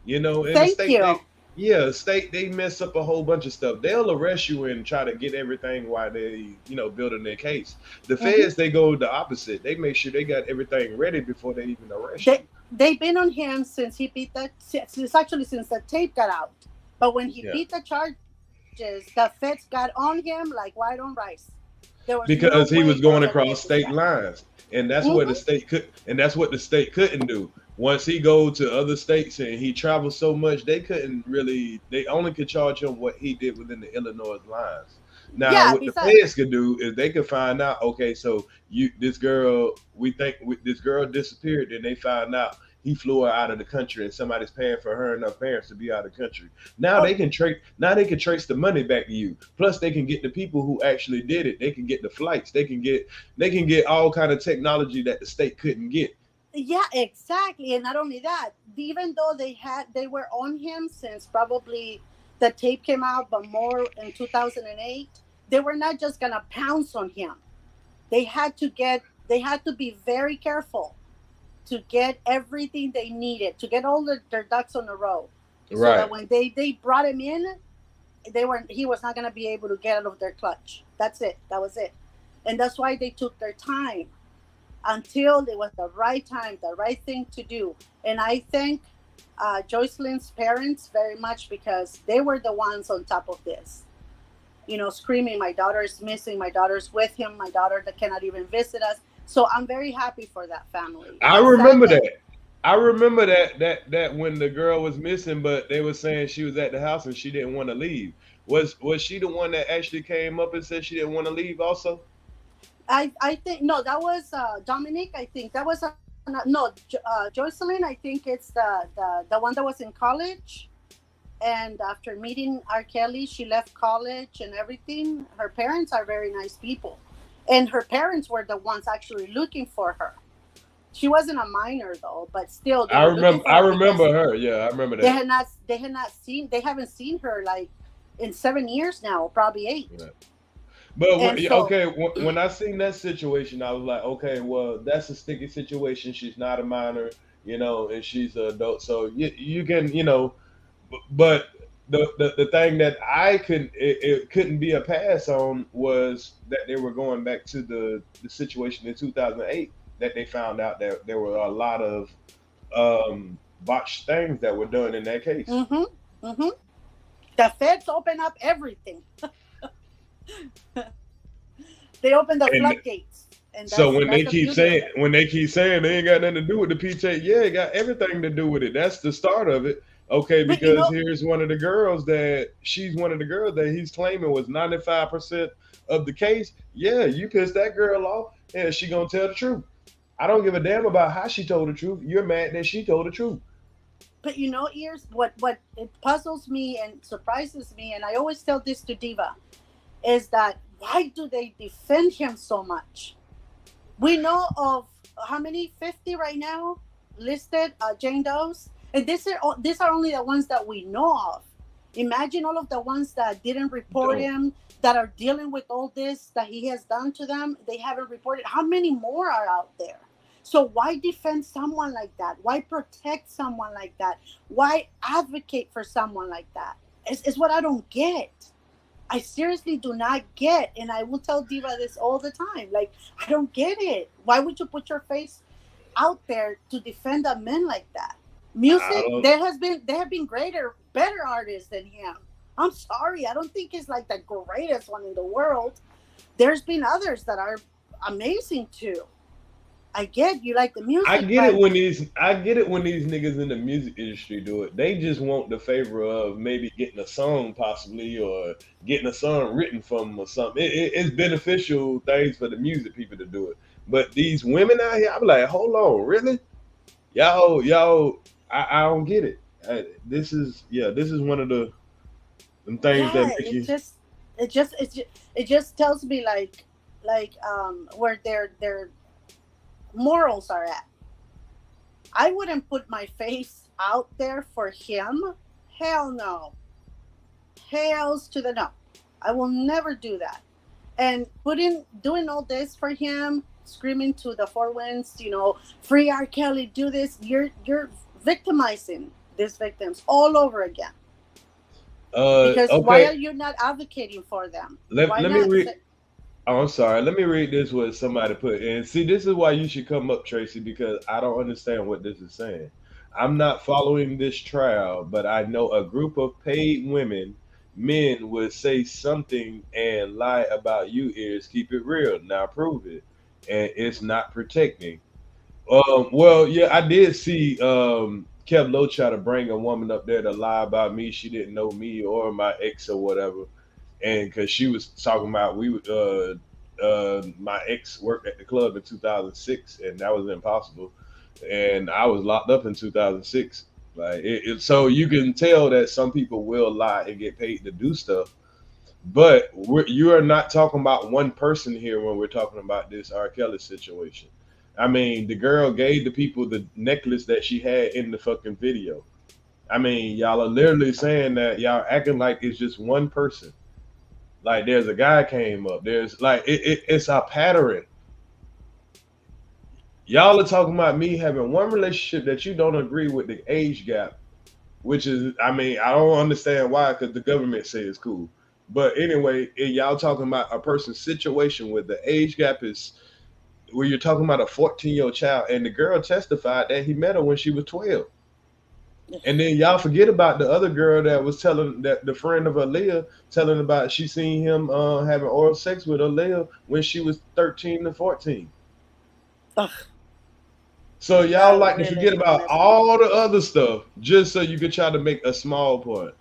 Thank you. State, they mess up a whole bunch of stuff. They'll arrest you and try to get everything while they, building their case. The feds, they go the opposite. They make sure they got everything ready before they even arrest you. They've been on him since he beat since the tape got out. But when he beat the charges, the feds got on him like white on rice. Because he was going across state lines. And that's what the state couldn't do. Once he go to other states and he travels so much, they only could charge him what he did within the Illinois lines. Now, what the feds could do is they could find out, okay, so this girl disappeared, and they found out he flew her out of the country and somebody's paying for her and her parents to be out of the country. Now they can trace the money back to you. Plus they can get the people who actually did it. They can get the flights. They can get all kind of technology that the state couldn't get. Yeah, exactly. And not only that, even though they were on him since probably the tape came out, but more in 2008, they were not just gonna pounce on him. They had to be very careful to get everything they needed, to get all their ducks on the row. So that when they brought him in, he was not gonna be able to get out of their clutch. That's it. That was it. And that's why they took their time until it was the right time, the right thing to do. And I thank Joycelyn's parents very much, because they were the ones on top of this, screaming, "My daughter is missing, my daughter's with him, my daughter that cannot even visit us." So I'm very happy for that family. I remember that when the girl was missing, but they were saying she was at the house and she didn't want to leave. Was she the one that actually came up and said she didn't want to leave also? I think, no, that was Dominique. I think that was No, Jocelyn, I think it's the one that was in college. And after meeting R.Kelly, she left college and everything. Her parents are very nice people. And her parents were the ones actually looking for her. She wasn't a minor though, but still. I remember her. Yeah, I remember that. They haven't seen her like in 7 years now, probably 8. Right. But okay, when I seen that situation, I was like, okay, well, that's a sticky situation. She's not a minor, and she's an adult, so you can, but the thing that it couldn't be a pass on was that they were going back to the situation in 2008 that they found out that there were a lot of botched things that were done in that case. The feds open up everything. They open the floodgates. So when they keep saying they ain't got nothing to do with the PJ, yeah, it got everything to do with it. That's the start of it. Okay, because here's one of the girls that he's claiming was 95% of the case. Yeah, you pissed that girl off, and she gonna tell the truth. I don't give a damn about how she told the truth. You're mad that she told the truth. But Earz, what it puzzles me and surprises me, and I always tell this to Diva, is that why do they defend him so much? We know of how many 50 right now listed Jane Doe's. And these are only the ones that we know of. Imagine all of the ones that didn't report him, that are dealing with all this that he has done to them. They haven't reported. How many more are out there? So why defend someone like that? Why protect someone like that? Why advocate for someone like that? It's what I don't get. I seriously do not get. And I will tell Diva this all the time. Like, I don't get it. Why would you put your face out there to defend a man like that? Music, there have been better artists than him. I'm sorry, I don't think he's like the greatest one in the world. There's been others that are amazing too. I get you like the music. I get it when these niggas in the music industry do it. They just want the favor of maybe getting a song possibly, or getting a song written from them or something. It's beneficial things for the music people to do it. But these women out here, I'm like, hold on, really? Y'all. I don't get it. This is one of them things that make you. It just tells me like where their morals are at. I wouldn't put my face out there for him. Hell no. Hells to the no. I will never do that. And doing all this for him, screaming to the four winds, free R.Kelly, do this. You're victimizing these victims all over again. Because okay. Why are you not advocating for them? Let me read. I'm sorry. Let me read this what somebody put in. See, this is why you should come up, Tracy, because I don't understand what this is saying. I'm not following this trial, but I know a group of paid men would say something and lie about you, Earz. Keep it real. Now prove it. And it's not protecting. Well, yeah, I did see Kev Lowe try to bring a woman up there to lie about me. She didn't know me or my ex or whatever, and because she was talking about my ex worked at the club in 2006, and that was impossible, and I was locked up in 2006. Like so you can tell that some people will lie and get paid to do stuff, but you are not talking about one person here when we're talking about this R. Kelly situation. I mean, the girl gave the people the necklace that she had in the fucking video. I mean, y'all are literally saying that y'all acting like it's just one person. Like there's a guy came up. There's like it's a pattern. Y'all are talking about me having one relationship that you don't agree with the age gap, which is, I mean, I don't understand why, because the government say it's cool. But anyway, y'all talking about a person's situation where the age gap is, where you're talking about a 14-year-old child, and the girl testified that he met her when she was 12. And then y'all forget about the other girl that was telling, that the friend of Aaliyah telling about she seen him having oral sex with Aaliyah when she was 13 to 14. Ugh. So y'all like to forget about all the other stuff just so you could try to make a small point.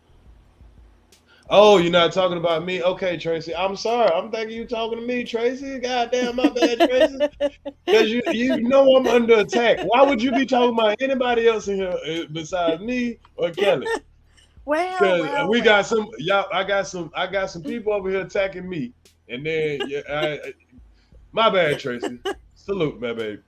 Oh, you're not talking about me? Okay, Tracy. I'm sorry. I'm thinking you talking to me, Tracy. Goddamn, my bad, Tracy. Because you know I'm under attack. Why would you be talking about anybody else in here besides me or Kelly? Because we got some y'all. I got some people over here attacking me, and then my bad, Tracy. Salute, my baby.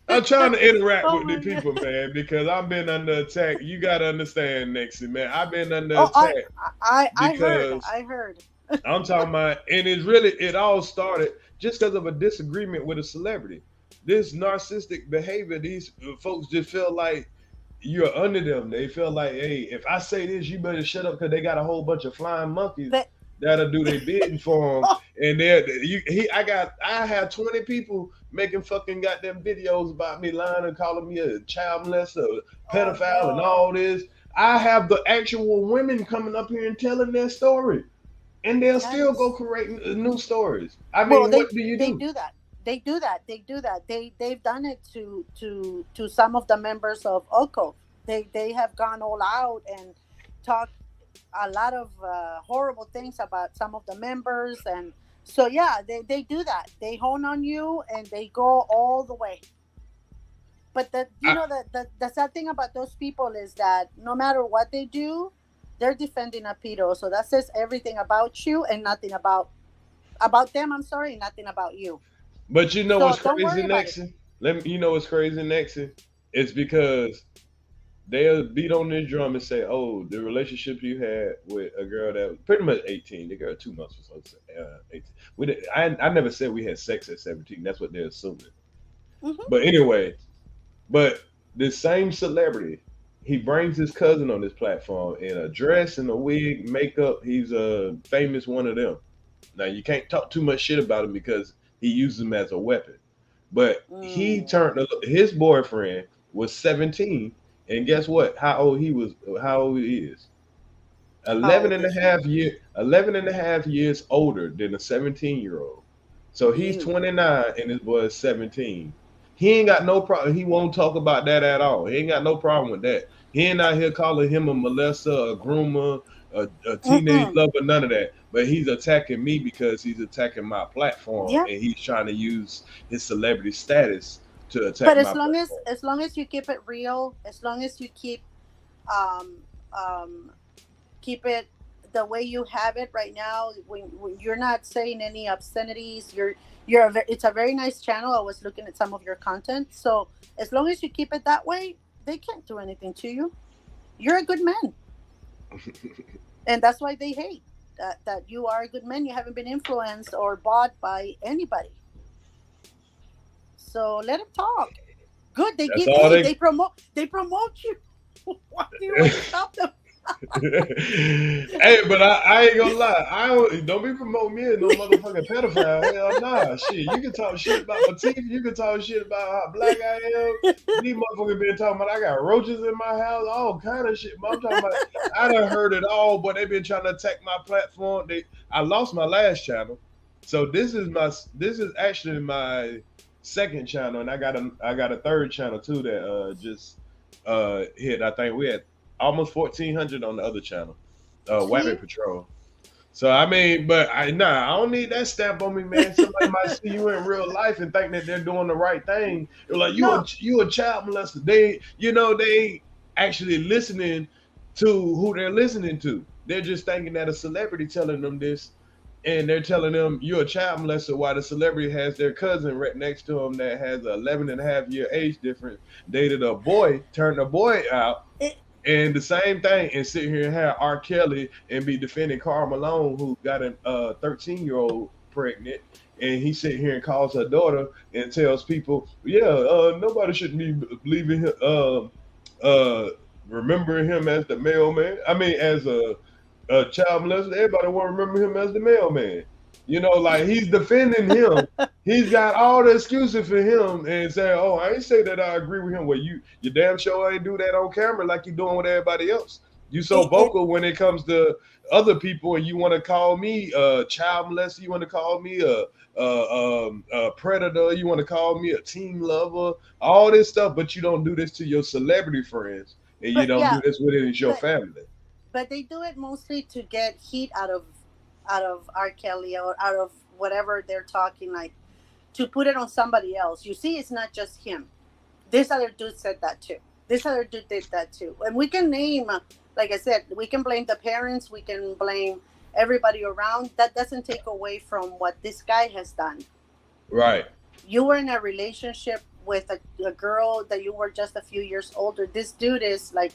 I'm trying to interact with the people, man, because I've been under attack. You got to understand, Nexie, man. I've been under attack. I heard. I'm talking about, and it all started just because of a disagreement with a celebrity. This narcissistic behavior, these folks just feel like you're under them. They feel like, hey, if I say this, you better shut up, because they got a whole bunch of flying monkeys that'll do their bidding for them. And I have 20 people making fucking goddamn videos about me lying and calling me a child molester, pedophile, and all this. I have the actual women coming up here and telling their story, and they'll still go creating new stories. I mean, what do you do? They do that. They've done it to some of the members of OCO. They have gone all out and talked a lot of horrible things about some of the members, and so yeah, they do that. They hone on you and they go all the way. But the sad thing about those people is that no matter what they do, they're defending a pedo. So that says everything about you and nothing about them. I'm sorry, nothing about you. But you know what's crazy, Nexie? You know what's crazy, Nexie? It's because they'll beat on this drum and say, "Oh, the relationship you had with a girl that was pretty much 18, the girl 2 months or so, 18." I never said we had sex at 17. That's what they're assuming. Mm-hmm. But anyway, this same celebrity, he brings his cousin on this platform in a dress and a wig, makeup. He's a famous one of them. Now you can't talk too much shit about him because he uses them as a weapon. But his boyfriend was 17. And guess what? How old he is? 11 and a half years older than a 17-year-old. So he's 29 and his boy is 17. He ain't got no problem. He won't talk about that at all. He ain't got no problem with that. He ain't out here calling him a molester, a groomer, a teenage lover, none of that. But he's attacking me because he's attacking my platform, and he's trying to use his celebrity status to attack. But as long as you keep it real, as long as you keep it the way you have it right now, when you're not saying any obscenities, it's a very nice channel. I was looking at some of your content, so as long as you keep it that way, they can't do anything to you. You're a good man. And that's why they hate that you are a good man. You haven't been influenced or bought by anybody. So let them talk. Good. They promote you. Why do you want to stop them? Hey, but I ain't gonna lie. Don't be promoting me as no motherfucking pedophile. Hell nah. Shit, you can talk shit about my teeth. You can talk shit about how black I am. These motherfuckers been talking about I got roaches in my house, all kind of shit. But I'm talking about I done heard it all, but they been trying to attack my platform. I lost my last channel, so this is actually my second channel, and I got a third channel too that just hit. I think we had almost 1,400 on the other channel, Wabbit Patrol. So I mean, but I don't need that stamp on me, man. Somebody might see you in real life and think that they're doing the right thing. They're like, you a child molester. They ain't actually listening to who they're listening to. They're just thinking that a celebrity telling them this, and they're telling them you're a child molester, while the celebrity has their cousin right next to him that has an 11.5-year age difference, dated a boy, turned a boy out. And the same thing, and sit here and have R.Kelly and be defending Karl Malone, who got a 13-year-old pregnant, and he sit here and calls her daughter and tells people, nobody shouldn't be believing him, remembering him as the mailman. I mean, as a child molester, everybody want to remember him as the mailman. You know, like he's defending him. He's got all the excuses for him and saying, "Oh, I ain't say that I agree with him." Well, you damn sure ain't do that on camera like you doing with everybody else. You so vocal when it comes to other people, and you want to call me a child molester. You want to call me a predator. You want to call me a team lover. All this stuff, but you don't do this to your celebrity friends. and you don't do this with it, it's your family. But they do it mostly to get heat out of R.Kelly or out of whatever they're talking, like to put it on somebody else. You see, it's not just him. This other dude said that too. This other dude did that too. And we can name, like I said, we can blame the parents. We can blame everybody around. That doesn't take away from what this guy has done. Right. You were in a relationship with a girl that you were just a few years older. This dude is like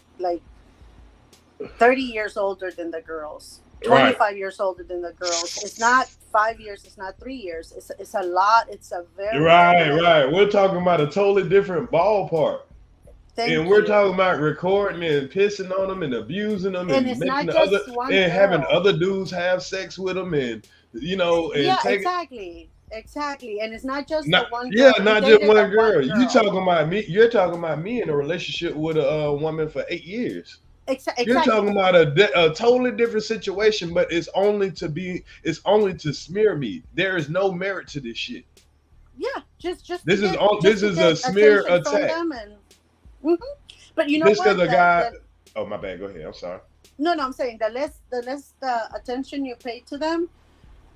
30 years older than the girls. 25 years older than the girls. It's not 5 years. It's not 3 years. It's a lot. It's a very right. We're talking about a totally different ballpark. We're talking about recording and pissing on them and abusing them and making having other dudes have sex with them and exactly. And it's not just the one girl. Yeah, not just one girl. You talking about me? You're talking about me in a relationship with a woman for 8 years. Exactly. You're talking about a totally different situation, but it's only to smear me. There is no merit to this shit. Yeah, just this is a smear attack. But you know this what? Because a guy. Oh my bad. Go ahead. I'm sorry. No, I'm saying the less attention you pay to them,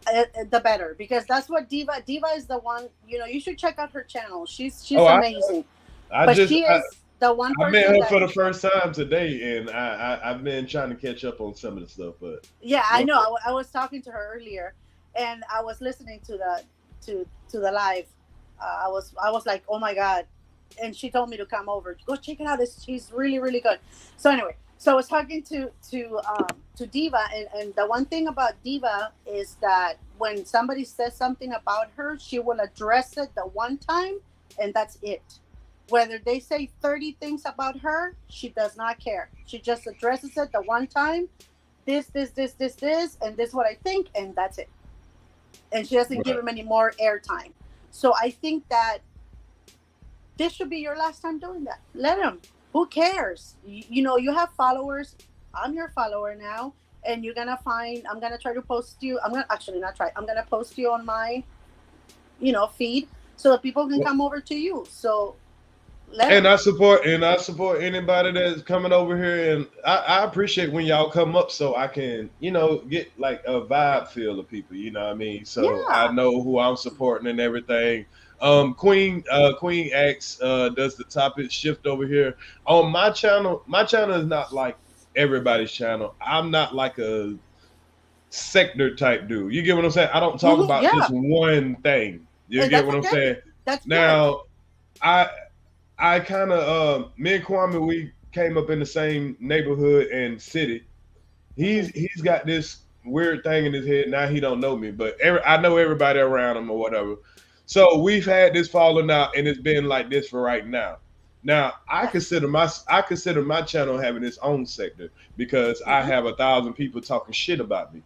the better, because that's what Diva is the one. You should check out her channel. She's amazing. She is the one person. I met her for the first time today, and I've been trying to catch up on some of the stuff. But yeah, I know. I was talking to her earlier, and I was listening to the live. I was like, oh my god, and she told me to come over. Go check it out. She's really, really good. So anyway, I was talking to Diva, and the one thing about Diva is that when somebody says something about her, she will address it the one time, and that's it. Whether they say 30 things about her, she does not care. She just addresses it the one time. This, and this is what I think, and that's it. And she doesn't give him any more airtime. So I think that this should be your last time doing that. Let him. Who cares? You have followers. I'm your follower now, and you're gonna find. I'm gonna try to post you. I'm gonna actually not try. I'm gonna post you on my, feed so that people can come over to you. So. I support anybody that's coming over here, and I appreciate when y'all come up so I can get like a vibe feel of people, you know what I mean? So I know who I'm supporting and everything. Queen X does the topic shift over here on my channel. My channel is not like everybody's channel. I'm not like a sector type dude. You get what I'm saying? I don't talk about just one thing. You get what I'm saying? That's now I kind of me and Kwame, we came up in the same neighborhood and city. He's got this weird thing in his head. Now he don't know me, but I know everybody around him or whatever. So we've had this falling out, and it's been like this for right now. Now I consider my channel having its own sector because I have 1,000 people talking shit about me.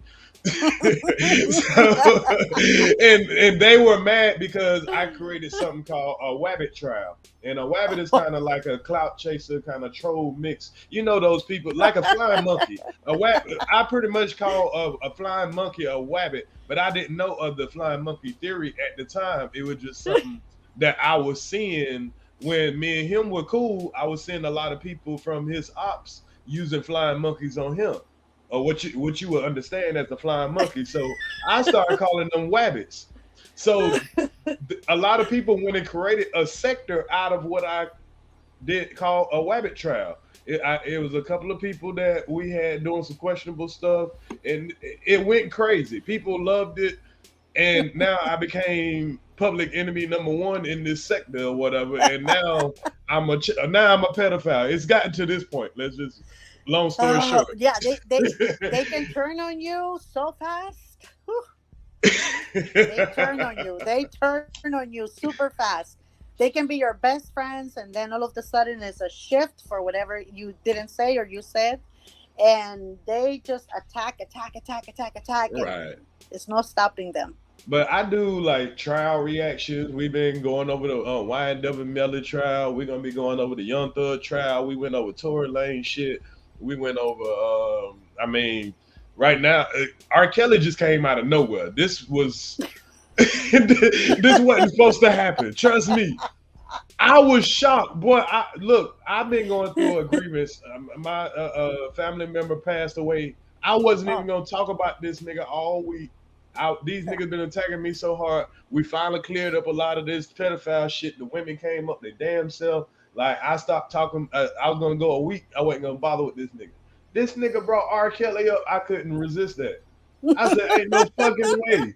and they were mad because I created something called a wabbit trial, and a wabbit is kind of like a clout chaser, kind of troll mix. Those people like a flying monkey. I pretty much call a flying monkey a wabbit, but I didn't know of the flying monkey theory at the time. It was just something that I was seeing when me and him were cool. I was seeing a lot of people from his ops using flying monkeys on him. Or what you would understand as the flying monkey. So I started calling them wabbits. So a lot of people went and created a sector out of what I did call a wabbit trial. It was a couple of people that we had doing some questionable stuff, and it went crazy. People loved it, and now I became public enemy number one in this sector or whatever. And now I'm a pedophile. It's gotten to this point. Let's just. Long story short. Yeah, they can turn on you so fast. They turn on you super fast. They can be your best friends, and then all of a sudden it's a shift for whatever you didn't say or you said, and they just attack. Right. It's no stopping them. But I do like trial reactions. We've been going over the YNW Melly trial. We're gonna be going over the Young Thug trial. We went over Tory Lane shit. We went over, right now, R.Kelly just came out of nowhere. This wasn't supposed to happen. Trust me. I was shocked, boy. I've been going through agreements. My family member passed away. I wasn't even gonna talk about this nigga all week. These niggas been attacking me so hard. We finally cleared up a lot of this pedophile shit. The women came up their damn self. Like I stopped talking. I was gonna go a week. I wasn't gonna bother with this nigga. This nigga brought R.Kelly up. I couldn't resist that. I said, ain't no fucking way.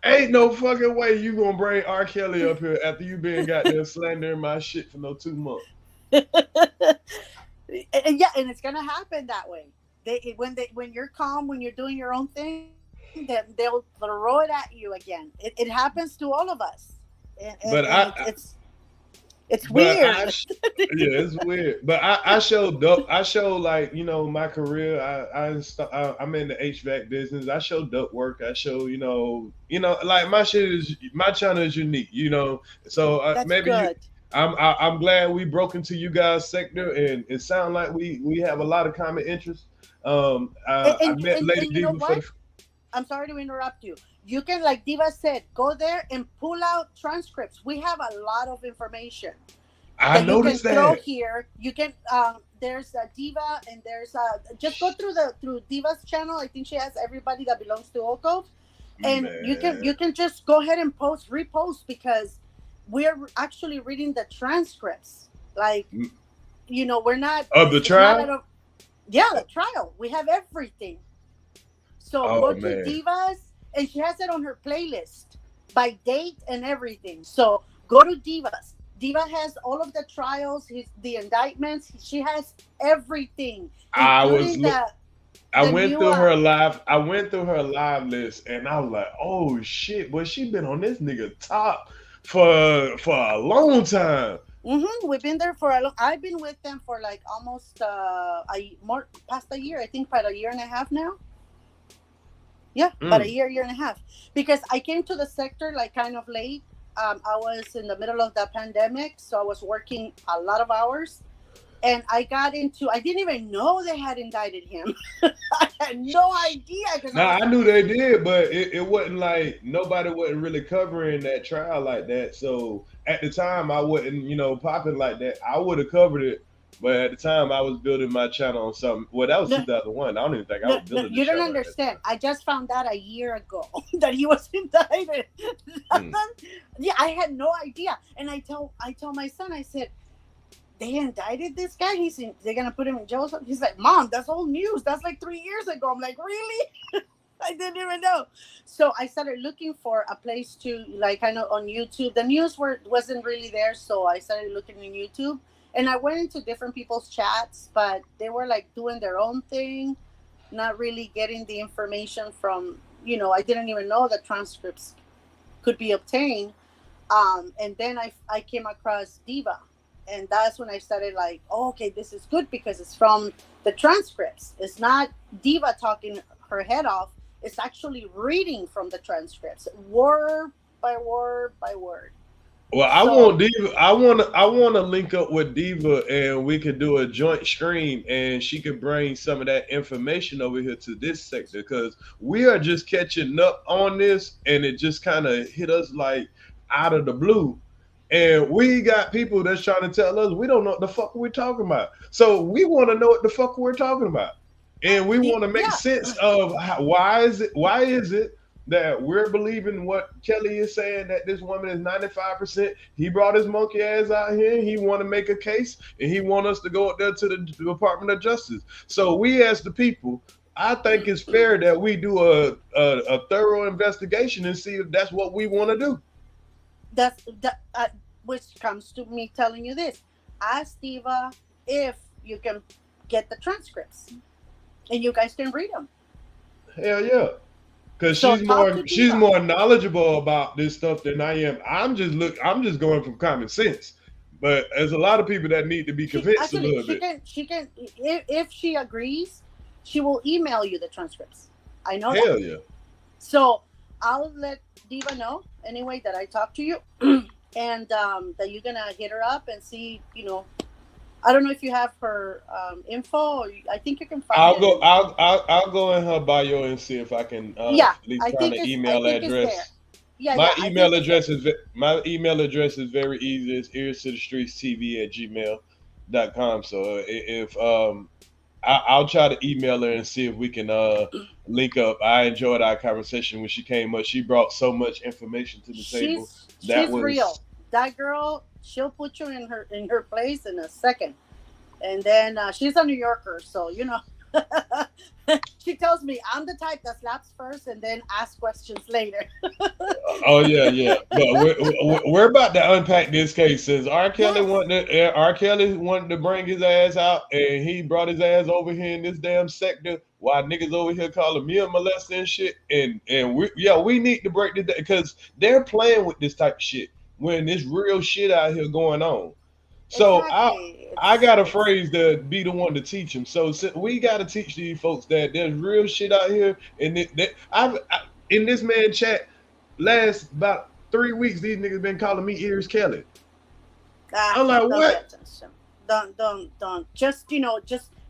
Ain't no fucking way you gonna bring R.Kelly up here after you been goddamn slandering my shit for no 2 months. Yeah, and it's gonna happen that way. When you're calm, when you're doing your own thing, then they'll throw it at you again. It happens to all of us. It's weird. Yeah, it's weird. But I showed dope. I showed like my career. I'm in the HVAC business. I show dope work. I show like my channel is unique. So That's maybe good. I'm glad we broke into you guys' sector, and it sounds like we have a lot of common interests. I met Lady Diva for the. I'm sorry to interrupt you. You can, like Diva said, go there and pull out transcripts. We have a lot of information. I noticed that. Throw here. You can. There's a Diva, and there's just go through Diva's channel. I think she has everybody that belongs to Oko, and you can just go ahead and repost because we're actually reading the transcripts. Like, we're not of the trial. The trial. We have everything. So go to Divas, and she has it on her playlist by date and everything. So go to Divas. Diva has all of the trials, the indictments. She has everything. I went through her live list, and I was like, "Oh shit!" But she been on this nigga top for a long time. We've been there I've been with them for like almost past a year. I think about a year and a half now. Yeah, about a year and a half. Because I came to the sector like kind of late. I was in the middle of the pandemic, so I was working a lot of hours. And I didn't even know they had indicted him. I had no idea. I knew they did, but it wasn't like nobody wasn't really covering that trial like that. So at the time, I wasn't, popping like that. I would have covered it. But at the time, I was building my channel on something. Well, that was 2001. I don't even think I was building You don't understand. I just found out a year ago that he was indicted. Yeah, I had no idea. And I told my son, I said, they indicted this guy? They're going to put him in jail? He's like, Mom, that's old news. That's like 3 years ago. I'm like, really? I didn't even know. So I started looking for a place to, like, kind of on YouTube. The news wasn't really there, so I started looking on YouTube. And I went into different people's chats, but they were like doing their own thing, not really getting the information from, I didn't even know that transcripts could be obtained. And then I came across Diva. And that's when I started like, oh, okay, this is good because it's from the transcripts. It's not Diva talking her head off. It's actually reading from the transcripts, word by word by word. Well, I want Diva. I want to link up with Diva, and we could do a joint stream, and she could bring some of that information over here to this sector because we are just catching up on this, and it just kind of hit us like out of the blue. And we got people that's trying to tell us we don't know what the fuck we're talking about. So we want to know what the fuck we're talking about, and we want to make sense of why is it that we're believing what Kelly is saying, that this woman is 95%. He brought his monkey ass out here. He want to make a case, and he want us to go up there to the Department of Justice. So we, as the people, I think it's fair that we do a thorough investigation and see if that's what we want to do. Which comes to me telling you this. Ask Diva if you can get the transcripts, and you guys can read them. Hell yeah. Because she's more knowledgeable about this stuff than I am. I'm just going from common sense. But there's a lot of people that need to be convinced a little bit. She can, if she agrees, she will email you the transcripts. I know Hell that. Yeah. So I'll let Diva know anyway that I talked to you, and that you're gonna hit her up and see. I don't know if you have her info. Or I think you can find. I'll go in her bio and see if I can. At least find an email address. Yeah, My yeah. email address is very easy. It's earstothe.streets@gmail.com. So if I'll try to email her and see if we can link up. I enjoyed our conversation when she came up. She brought so much information to the table. She's real. That girl, she'll put you in her place in a second. And then she's a New Yorker, so you know. She tells me I'm the type that slaps first and then asks questions later. Oh yeah. But we're about to unpack this case since R.Kelly wanted to bring his ass out, and he brought his ass over here in this damn sector while niggas over here calling me a molester and shit. And we need to break this because they're playing with this type of shit when there's real shit out here going on. So exactly. I got a phrase to be the one to teach them. So we got to teach these folks that there's real shit out here. And in this man chat, last about 3 weeks, these niggas been calling me R.Kelly. I'm like, what? Don't. Just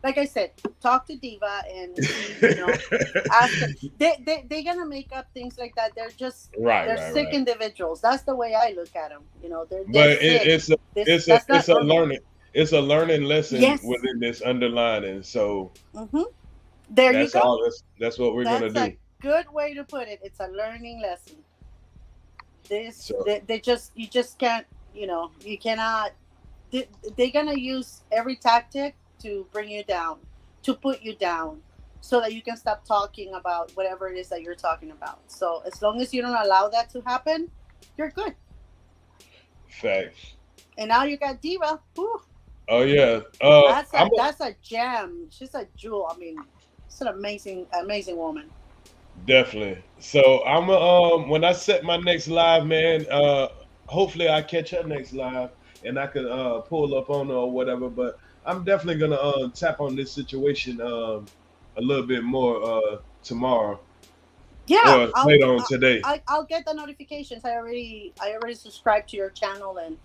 like I said, talk to Diva and ask her. They're gonna make up things like that. They're just they're sick individuals. That's the way I look at them. It's a learning lesson within this underlining. So there you go. That's what we're gonna do. That's a good way to put it. It's a learning lesson. You just can't. You cannot. They're gonna use every tactic to bring you down, to put you down, so that you can stop talking about whatever it is that you're talking about. So as long as you don't allow that to happen, you're good. Facts. And now you got Diva. Whew. Oh yeah. That's a gem. She's a jewel. I mean, she's an amazing woman. Definitely. So I'm when I set my next live, man, hopefully I catch her next live and I could pull up on her or whatever, but I'm definitely gonna tap on this situation a little bit more tomorrow. Yeah, or later on today. I'll get the notifications. I already subscribed to your channel and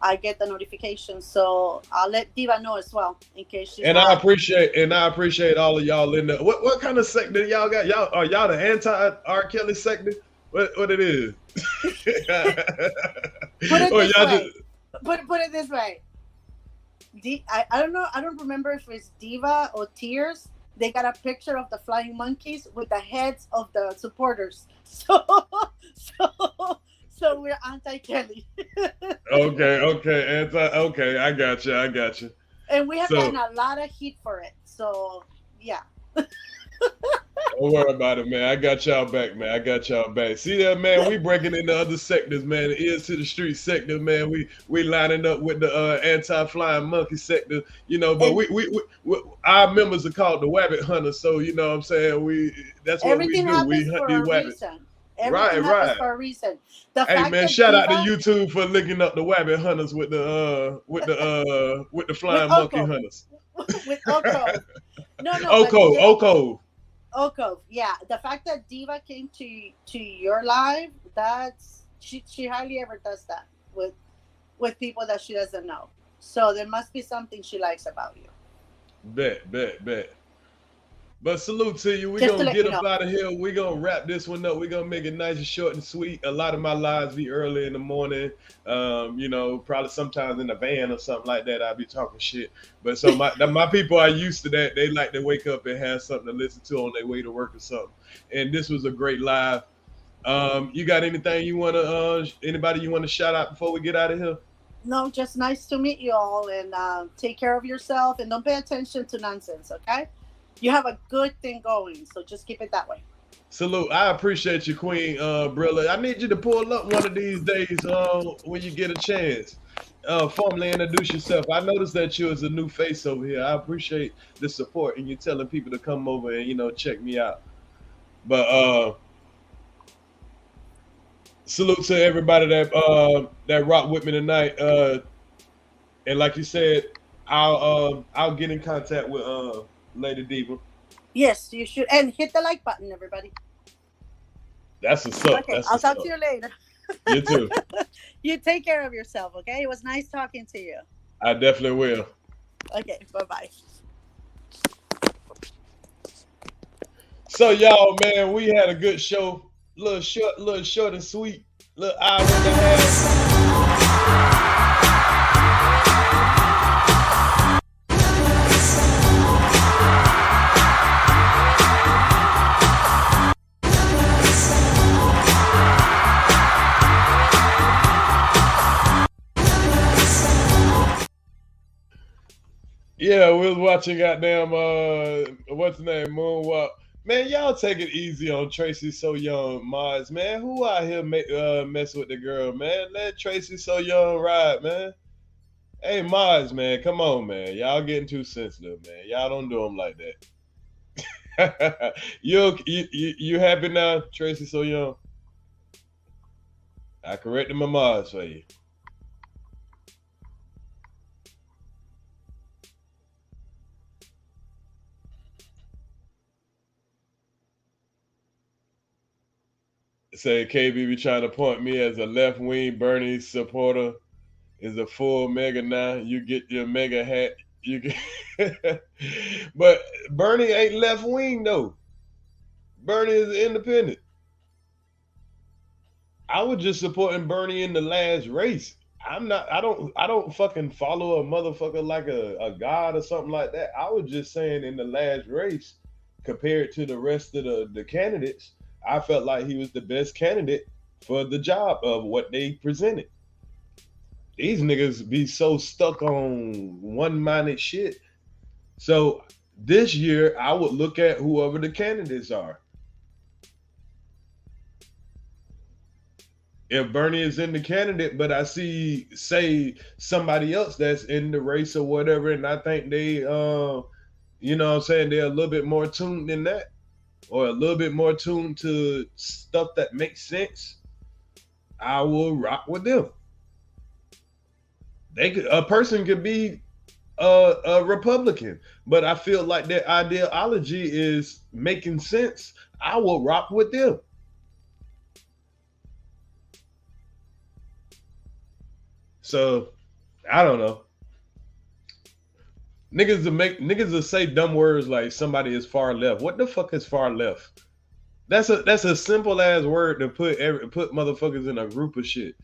I get the notifications, so I'll let Diva know as well in case she's. I appreciate all of y'all in there. What kind of sector y'all got? Y'all the anti R.Kelly sector? What it is? Put it this way. I don't know. I don't remember if it's Diva or Tears. They got a picture of the flying monkeys with the heads of the supporters. So we're anti-Kelly. Okay. I got you. And we have gotten a lot of heat for it. So yeah. Don't worry about it, man. I got y'all back, man. See that, man? We breaking into other sectors, man. The Earz to the street sector, man. We lining up with the anti-flying monkey sector, but we our members are called the wabbit hunters. So you know what I'm saying? That's what we do. We hunt these wabbits. Everything happens for a reason. Hey man, shout out to YouTube for linking up the wabbit hunters with the flying monkey hunters. With Oko. No. Oko, yeah. The fact that Diva came to your live, that's she hardly ever does that with people that she doesn't know. So there must be something she likes about you. Bet. But salute to you. We're going to get up out of here. We're going to wrap this one up. We're going to make it nice and short and sweet. A lot of my lives be early in the morning. Probably sometimes in a van or something like that, I'll be talking shit. But so my people are used to that. They like to wake up and have something to listen to on their way to work or something. And this was a great live. You got anything you want to, anybody you want to shout out before we get out of here? No, just nice to meet you all, and take care of yourself and don't pay attention to nonsense, okay? You have a good thing going, so just keep it that way. Salute. I appreciate you, Queen Brilla. I need you to pull up one of these days when you get a chance. Formally introduce yourself. I noticed that you as a new face over here. I appreciate the support and you telling people to come over and check me out. But salute to everybody that rocked with me tonight. And like you said, I'll get in contact with Lady Diva. Yes, you should. And hit the like button, everybody. That's what's up. Okay, I'll talk to you later. You too. You take care of yourself, okay? It was nice talking to you. I definitely will. Okay, bye-bye. So y'all, man, we had a good show. Little short and sweet. Look, I went to have. Yeah, we was watching goddamn what's the name, Moonwalk. Man, y'all take it easy on Tracy So Young, Mods, man. Who out here mess with the girl, man? Let Tracy So Young ride, man. Hey, Mods, man, come on, man. Y'all getting too sensitive, man. Y'all don't do them like that. you happy now, Tracy So Young? I corrected my Mods for you. Say KB be trying to point me as a left-wing Bernie supporter. Is a full mega now. You get your mega hat. You get but Bernie ain't left-wing though. Bernie is independent. I was just supporting Bernie in the last race. I don't fucking follow a motherfucker like a god or something like that. I was just saying in the last race, compared to the rest of the candidates, I felt like he was the best candidate for the job of what they presented. These niggas be so stuck on one-minded shit. So this year, I would look at whoever the candidates are. If Bernie is in the candidate, but I see, say, somebody else that's in the race or whatever, and I think they, you know what I'm saying, they're a little bit more tuned than that, or a little bit more tuned to stuff that makes sense, I will rock with them. A person could be a Republican, but I feel like their ideology is making sense. I will rock with them. So I don't know. Niggas will say dumb words like somebody is far left. What the fuck is far left? That's a simple ass word to put motherfuckers in a group of shit.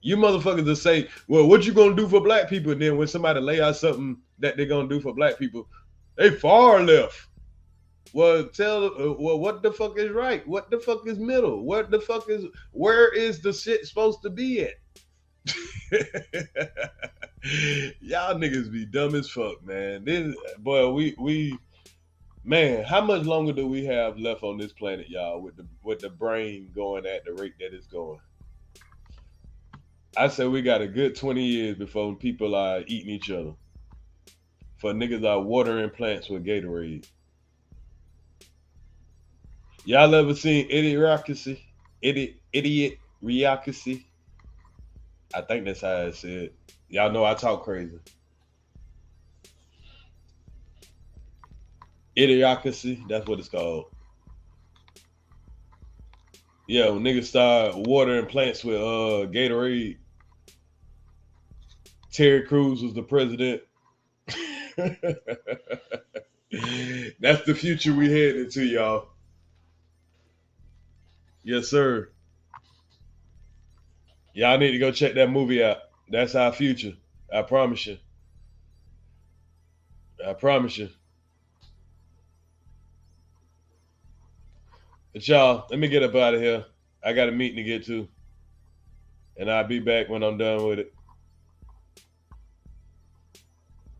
You motherfuckers will say, well, what you gonna do for black people? And then when somebody lay out something that they're gonna do for black people, they far left. Well, what the fuck is right? What the fuck is middle? Where is the shit supposed to be at? Y'all niggas be dumb as fuck, man. Man, how much longer do we have left on this planet, y'all, with the brain going at the rate that it's going? I say we got a good 20 years before people are eating each other. For niggas are watering plants with Gatorade. Y'all ever seen Idiocracy? Idiocracy? I think that's how I said. Y'all know I talk crazy. Idiocracy, that's what it's called. Yeah, when niggas start watering plants with Gatorade. Terry Crews was the president. That's the future we headed to, y'all. Yes, sir. Y'all need to go check that movie out. That's our future. I promise you. I promise you. But y'all, let me get up out of here. I got a meeting to get to. And I'll be back when I'm done with it.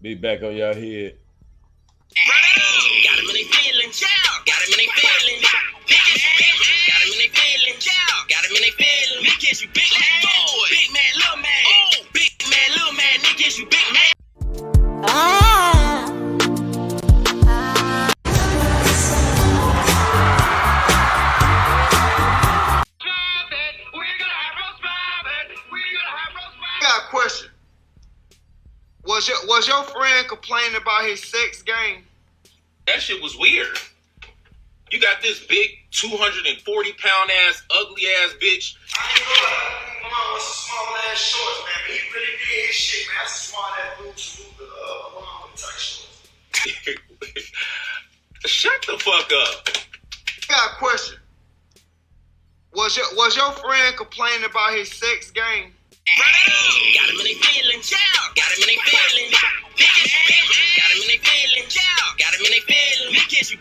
Be back on y'all head. Got him in their feelings. Got him in their feelings. Got him in their feelings. Got him in their feelings. Niggas, you big man. Big man, little man. Big man, little man. Niggas, you big man. Question. Was your friend complaining about his sex game? That shit was weird. You got this big 240-pound ass, ugly ass bitch. I ain't gonna lie. My mom was a small ass shorts, man. But he really did his shit, man. That's a small ass boots with tight shorts. Shut the fuck up. I got a question. Was your friend complaining about his sex game? Got him in their feelings. Got him in their feelings. Got him in their feelings. Got him in their feelings. Got him in their feelings.